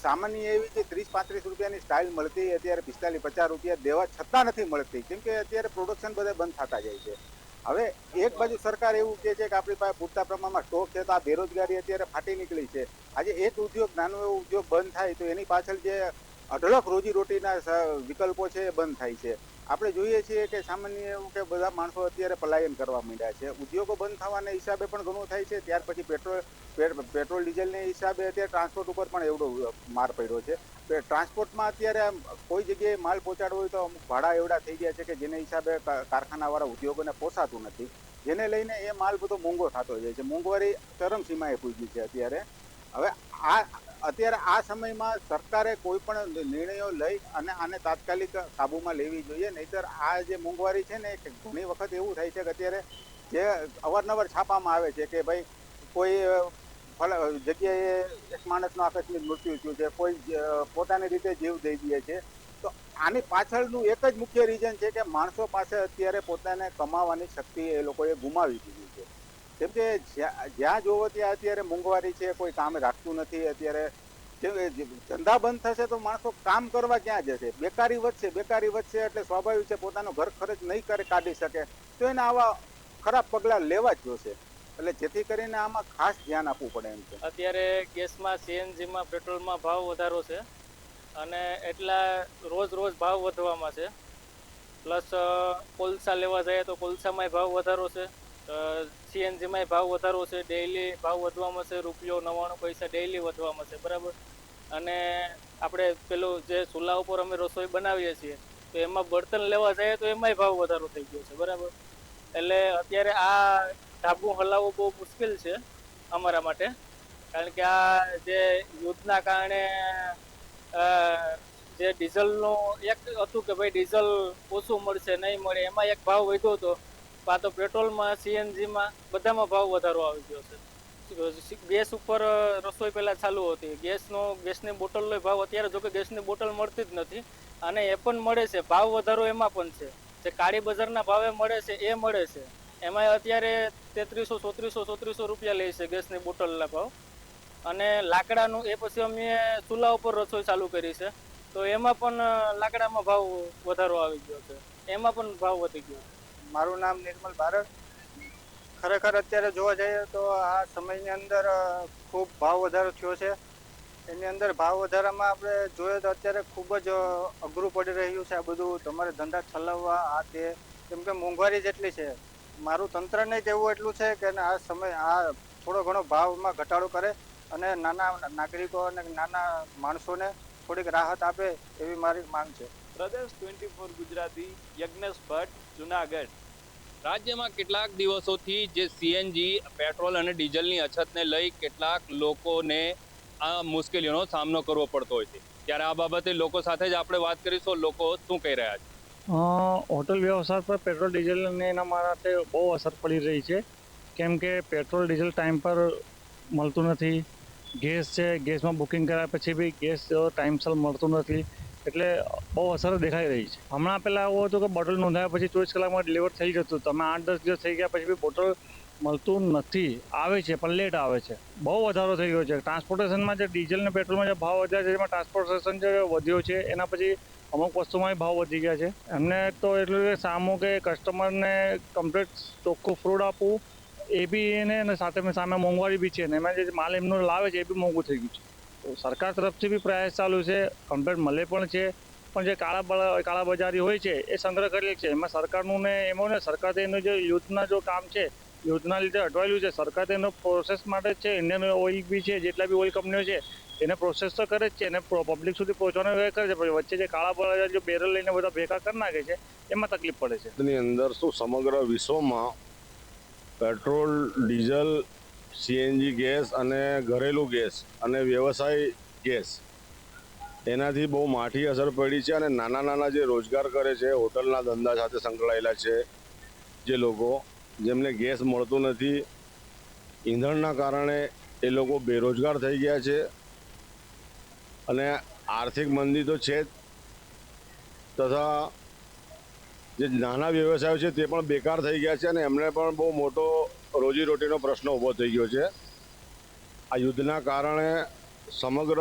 સામાન્ય એવી જે 30-35 રૂપિયાની સ્ટાઇલ મળતી અત્યારે 45-50 રૂપિયા દેવા છતાં નથી મળતી, કેમ કે અત્યારે પ્રોડક્શન બધા બંધ થતા જાય છે. હવે એક બાજુ સરકાર એવું કહે છે કે આપણી પાસે પૂરતા પ્રમાણમાં સ્ટોક છે, તો આ બેરોજગારી અત્યારે ફાટી નીકળી છે. આજે એક ઉદ્યોગ, નાનો એવો ઉદ્યોગ બંધ થાય તો એની પાછળ જે અઢળક રોજીરોટીના વિકલ્પો છે એ બંધ થાય છે. આપણે જોઈએ છીએ કે સામાન્ય એવું કે બધા માણસો અત્યારે પલાયન કરવા માંડ્યા છે. ઉદ્યોગો બંધ થવાના હિસાબે પણ ઘણું થાય છે. ત્યાર પછી પેટ્રોલ ડીઝલના હિસાબે અત્યારે ટ્રાન્સપોર્ટ ઉપર પણ એવડો માર પડ્યો છે. ટ્રાન્સપોર્ટમાં અત્યારે કોઈ જગ્યાએ માલ પહોંચાડવો હોય તો અમુક ભાડા એવડા થઈ ગયા છે કે જેને હિસાબે કારખાનાવાળા ઉદ્યોગોને પોસાતું નથી, જેને લઈને એ માલ બધો મોંઘો થતો જાય છે. મોંઘવારી ચરમસીમાએ પૂજી છે અત્યારે. હવે અત્યારે આ સમયમાં સરકારે કોઈ પણ નિર્ણયો લઈ અને આને તાત્કાલિક કાબૂમાં લેવી જોઈએ. નહીંતર આ જે મોંઘવારી છે ને ઘણી વખત એવું થાય છે કે અત્યારે જે અવારનવાર છાપામાં આવે છે કે ભાઈ કોઈ જગ્યાએ એક માણસનું આકસ્મિક મૃત્યુ થયું છે, કોઈ પોતાની રીતે જીવ દઈ દે છે. તો આની પાછળનું એક જ મુખ્ય રીઝન છે કે માણસો પાસે અત્યારે પોતાને કમાવાની શક્તિ એ લોકોએ ગુમાવી દીધી છે. કેમ કે જ્યાં જોવો ત્યાં અત્યારે મોંઘવારી છે, કોઈ કામ રાખતું નથી. અત્યારે ધંધા બંધ થશે તો માણસો કામ કરવા ક્યાં જશે? બેકારી વધશે એટલે સ્વાભાવિક છે પોતાનો ઘર ખર્ચ નહીં કાઢી શકે તો એને આવા ખરાબ પગલાં લેવા જ જોશે. એટલે જેથી કરીને આમાં ખાસ ધ્યાન આપવું પડે એમ છે. અત્યારે ગેસમાં, સીએનજીમાં, પેટ્રોલમાં ભાવ વધારો છે અને એટલા રોજ ભાવ વધવામાં છે. પ્લસ કોલસા લેવા જાય તો કોલસામાંય ભાવ વધારો છે, સીએનજીમાંય ભાવ વધારો છે. ડેઈલી ભાવ વધવામાં છે, ₹99 ડેઈલી વધવામાં છે, બરાબર. અને આપણે પેલું જે ચૂલા ઉપર અમે રસોઈ બનાવીએ છીએ તો એમાં બર્તન લેવા જઈએ તો એમાંય ભાવ વધારો થઈ ગયો છે, બરાબર. એટલે અત્યારે આ ધાબુ હલાવવું બહુ મુશ્કેલ છે અમારા માટે, કારણ કે આ જે યુદ્ધના કારણે જે ડીઝલનું એક હતું કે ભાઈ ડીઝલ ઓછું મળશે, નહીં મળે, એમાં એક ભાવ વધ્યો હતો. આ તો પેટ્રોલમાં, સીએનજીમાં બધામાં ભાવ વધારો આવી ગયો છે. ગેસ ઉપર રસોઈ પહેલાં ચાલુ હતી, ગેસની બોટલનો ભાવ અત્યારે જો કે ગેસની બોટલ મળતી જ નથી અને એ પણ મળે છે. ભાવ વધારો એમાં પણ છે. જે કાળી બજારના ભાવે મળે છે એ મળે છે. એમાં અત્યારે 3300-3400 રૂપિયા લે છે ગેસની બોટલના ભાવ. અને લાકડાનું એ પછી અમે ચૂલા ઉપર રસોઈ ચાલુ કરી છે તો એમાં પણ લાકડામાં ભાવ વધારો આવી ગયો છે, એમાં પણ ભાવ વધી ગયો. મારું નામ નિર્મલ ભારત. ખરેખર અત્યારે જોવા જઈએ તો આ સમયની અંદર ખૂબ ભાવ વધારો થયો છે. એની અંદર ભાવ વધારામાં આપણે જોઈએ તો અત્યારે ખૂબ જ અઘરું પડી રહ્યું છે આ બધું તમારે ધંધા ચલાવવા, આ તે, કેમ કે મોંઘવારી જેટલી છે. મારું તંત્રને કહેવું એટલું છે કે આ સમય આ થોડો ઘણો ભાવમાં ઘટાડો કરે અને નાના નાગરિકો અને નાના માણસોને થોડીક રાહત આપે એવી મારી માંગ છે. પ્રદેશ 24 ગુજરાતી, યજ્ઞેશ ભટ્ટ, જુનાગઢ. રાજ્યમાં કેટલાક દિવસોથી જે સીએનજી, પેટ્રોલ અને ડીઝલની અછતને લઈ કેટલાક લોકોને આ મુશ્કેલીઓનો સામનો કરવો પડતો હોય છે. ત્યારે આ બાબતે લોકો સાથે જ આપણે વાત કરીશું. લોકો શું કહી રહ્યા છે? હોટલ વ્યવસાય પર પેટ્રોલ ડીઝલને એના માટે બહુ અસર પડી રહી છે, કેમ કે પેટ્રોલ ડીઝલ ટાઈમ પર મળતું નથી. ગેસ છે, ગેસમાં બુકિંગ કર્યા પછી બી ગેસ ટાઈમસર મળતું નથી, એટલે બહુ અસર દેખાઈ રહી છે. હમણાં પહેલાં એવું હતું કે બોટલ નોંધાયા પછી 24 કલાકમાં ડિલિવર થઈ જતું. તમે 8-10 દિવસ થઈ ગયા પછી બી બોટલ મળતું નથી, આવે છે પણ લેટ આવે છે. બહુ વધારો થઈ ગયો છે. ટ્રાન્સપોર્ટેશનમાં જે ડીઝલ અને પેટ્રોલમાં જે ભાવ વધ્યા છે એમાં ટ્રાન્સપોર્ટેશન જે વધ્યો છે એના પછી અમુક વસ્તુમાં ભાવ વધી ગયા છે. એમને તો એટલું કે સામું કે કસ્ટમરને કમ્પ્લીટ ચોખ્ખું ફ્રૂટ આપવું એ બી એને અને સાથે સામે મોંઘવારી બી છે ને એમાં જે માલ એમનો લાવે છે એ બી મોંઘું થઈ ગયું છે. તો સરકાર તરફથી બી પ્રયાસ ચાલુ છે, કમ્પ્લીટ મળે પણ છે પણ જે કાળાબજારી હોય છે એ સંગ્રહ કરેલી છે. એમાં સરકારનું ને એમાં ને સરકાર એનું જે યુદ્ધના જો કામ છે યુદ્ધના લીધે અટવાયેલું છે. સરકાર તેનો પ્રોસેસ માટે જ છે. ઇન્ડિયન ઓઇલ બી છે, જેટલા બી ઓઇલ કંપનીઓ છે એને પ્રોસેસ તો કરે જ છે, એને પબ્લિક સુધી પહોંચવાનો વ્યય કરે છે, પણ વચ્ચે જે કાળાબજારી જો બેરલ લઈને બધા ભેગા કરી નાખે છે એમાં તકલીફ પડે છે. ની અંદર શું સમગ્ર વિશ્વમાં પેટ્રોલ, ડીઝલ, સીએનજી ગેસ અને ઘરેલું ગેસ અને વ્યવસાય ગેસ એનાથી બહુ માઠી અસર પડી છે. અને નાના જે રોજગાર કરે છે, હોટલના ધંધા સાથે સંકળાયેલા છે જે લોકો, જેમને ગેસ મળતું નથી, ઈંધણના કારણે એ લોકો બેરોજગાર થઈ ગયા છે. અને આર્થિક મંદી તો છે જ, તથા જે નાના વ્યવસાયો છે તે પણ બેકાર થઈ ગયા છે અને એમને પણ બહુ મોટો રોજીરોટીનો પ્રશ્ન ઊભો થઈ ગયો છે. આ યુદ્ધના કારણે સમગ્ર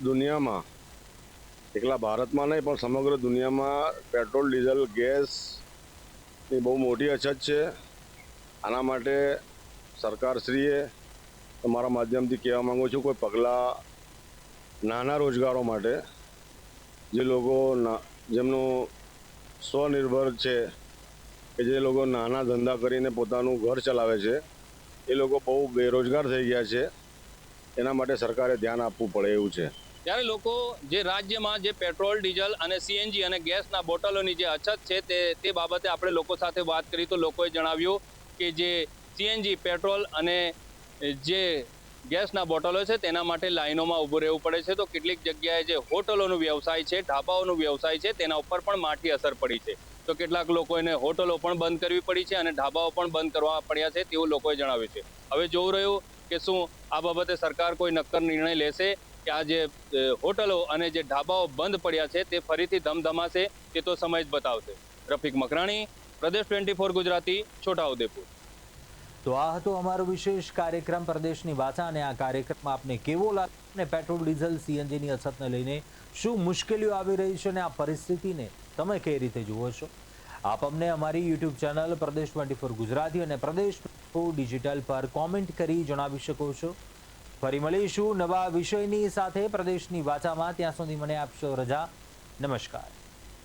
દુનિયામાં, એકલા ભારતમાં નહીં પણ સમગ્ર દુનિયામાં પેટ્રોલ, ડીઝલ, ગેસની બહુ મોટી અછત છે. આના માટે સરકારશ્રીએ તમારા માધ્યમથી કહેવા માગું છું, કોઈ પગલાં નાના રોજગારો માટે, જે લોકો જેમનું સ્વનિર્ભર છે, કે જે લોકો નાના ધંધા કરીને પોતાનું ઘર ચલાવે છે, એ લોકો બહુ બેરોજગાર થઈ ગયા છે. એના માટે સરકારે ધ્યાન આપવું પડે એવું છે. ત્યારે લોકો જે રાજ્યમાં જે પેટ્રોલ, ડીઝલ અને સીએનજી અને ગેસના બોટલોની જે અછત છે તે બાબતે આપણે લોકો સાથે વાત કરી તો લોકોએ જણાવ્યું કે જે સીએનજી, પેટ્રોલ અને જે ગેસના બોટલો છે તેના માટે લાઈનોમાં ઊભું રહેવું પડે છે. તો કેટલીક જગ્યાએ જે હોટલોનો વ્યવસાય છે, ઢાબાઓનો વ્યવસાય છે, તેના ઉપર પણ માઠી અસર પડી છે. તો કેટલાક લોકોને હોટલો પણ બંધ કરવી પડી છે અને ઢાબાઓ પણ બંધ કરવા પડ્યા છે તેવું લોકોએ જણાવ્યું છે. હવે જોવું રહ્યું કે શું આ બાબતે સરકાર કોઈ નક્કર નિર્ણય લેશે કે આ જે હોટલો અને જે ઢાબાઓ બંધ પડ્યા છે તે ફરીથી ધમધમાશે, તે તો સમય જ બતાવશે. રફીક મકરાણી, પ્રદેશ 24 ગુજરાતી, છોટાઉદેપુર. તો આ હતો અમારો વિશેષ કાર્યક્રમ પ્રદેશની વાચા, અને આ કાર્યક્રમમાં આપને કેવો લાગે અને પેટ્રોલ, ડીઝલ, સીએનજીની અછતને લઈને શું મુશ્કેલીઓ આવી રહી છે અને આ પરિસ્થિતિને તમે કઈ રીતે જુઓ છો? આપ અમને અમારી યુટ્યુબ ચેનલ પ્રદેશ 24 ગુજરાતી અને પ્રદેશ 24 ડિજિટલ પર કોમેન્ટ કરી જણાવી શકો છો. ફરી મળીશું નવા વિષયની સાથે પ્રદેશની વાચામાં. ત્યાં સુધી મને આપશો રજા. નમસ્કાર.